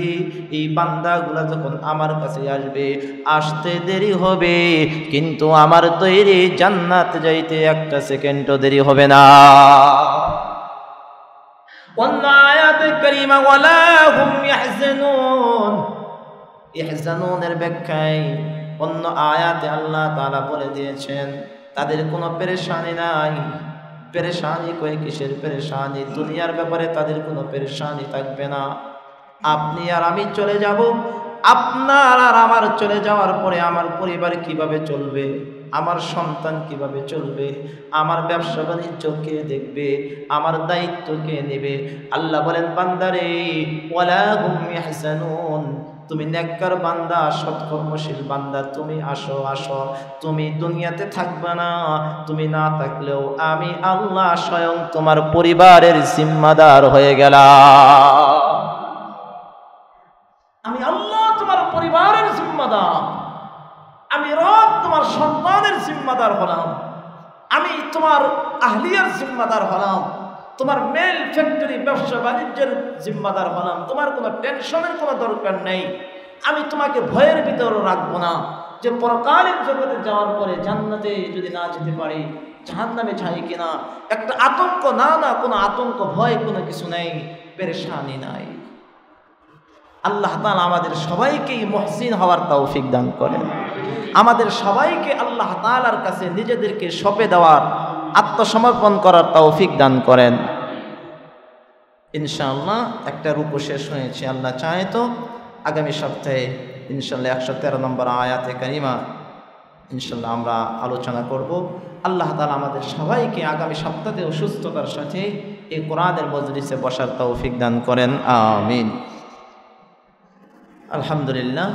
Speaker 2: এই বান্দাগুলা যখন আমার কাছে আসবে, আসতে দেরি হবে, কিন্তু আমার তৈরি জান্নাত যাইতে একটা সেকেন্ডও দেরি হবে না। অন্য আয়াতে কারিমা ওয়ালা হুম ইয়াহজানুন, ইহজানুনের ব্যাখ্যায় অন্য আয়াতে আল্লাহ তাআলা বলে দিয়েছেন তাদের কোনো পেরেশানি নাই। পেরেশানি কই, কিসের পেরেশানি? দুনিয়ার ব্যাপারে তাদের কোনো পেরেশানি থাকবে না। আপনি আর আমি চলে যাব, আপনার আর আমার চলে যাওয়ার পরে আমার পরিবার কিভাবে চলবে, আমার সন্তান কিভাবে চলবে, আমার ব্যবসা বাণিজ্য কে দেখবে, আমার দায়িত্ব কে নেবে? আল্লাহ বলেন বান্দারে ওয়ালা হুম ইয়াহজানুন, তুমি নেককার বান্দা, সৎকর্মশীল বান্দা, তুমি আসো আসো। তুমি দুনিয়াতে থাকবে না, তুমি না থাকলেও আমি আল্লাহ স্বয়ং তোমার পরিবারের জিম্মাদার হয়ে গেলাম। আমি আল্লাহ তোমার পরিবারের জিম্মাদার, আমি রব তোমার সন্তানের জিম্মাদার হলাম, আমি তোমার আহলিয়ার জিম্মাদার হলাম, তোমার মেল ফ্যাক্টরি ব্যবসা বাণিজ্যের জিম্মাদার হলাম। তোমার কোনো টেনশনের কোনো দরকার নেই। আমি তোমাকে ভয়ের ভিতরে রাখবো না যে পরকালীন জগতে যাওয়ার পরে জান্নাতে যদি না যেতে পারি জাহান্নামে যাই কিনা, একটা আতঙ্ক, না না কোনো আতঙ্ক ভয় কোনো কিছু নেই, পেরেশানি নাই। আল্লাহ তাআলা আমাদের সবাইকেই মুহসিন হওয়ার তৌফিক দান করেন। আমাদের সবাইকে আল্লাহ তাআলার কাছে নিজেদেরকে সঁপে দেওয়ার, আত্মসমর্পণ করার তৌফিক দান করেন। ইনশাআল্লাহ একটা রুকু শেষ হয়েছে, আল্লাহ চায় তো আগামী সপ্তাহে ইনশাআল্লাহ 113 নম্বর আয়াতে কারিমা ইনশাআল্লাহ আমরা আলোচনা করব। আল্লাহ তাআলা আমাদের সবাইকে আগামী সপ্তাহে সুস্থতার সাথে এই কোরআনের মজলিসে বসার তৌফিক দান করেন, আমিন। আলহামদুলিল্লাহ,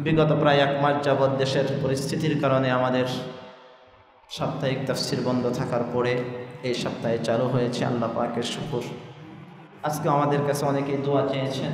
Speaker 2: বিগত প্রায় 1 মাস যাবৎ দেশের পরিস্থিতির কারণে আমাদের সাপ্তাহিক তাফসীর বন্ধ থাকার পরে এই সপ্তাহে চালু হয়েছে। আল্লাহ পাকের শুকর। আজকে আমাদের কাছে অনেকেই দোয়া চেয়েছেন।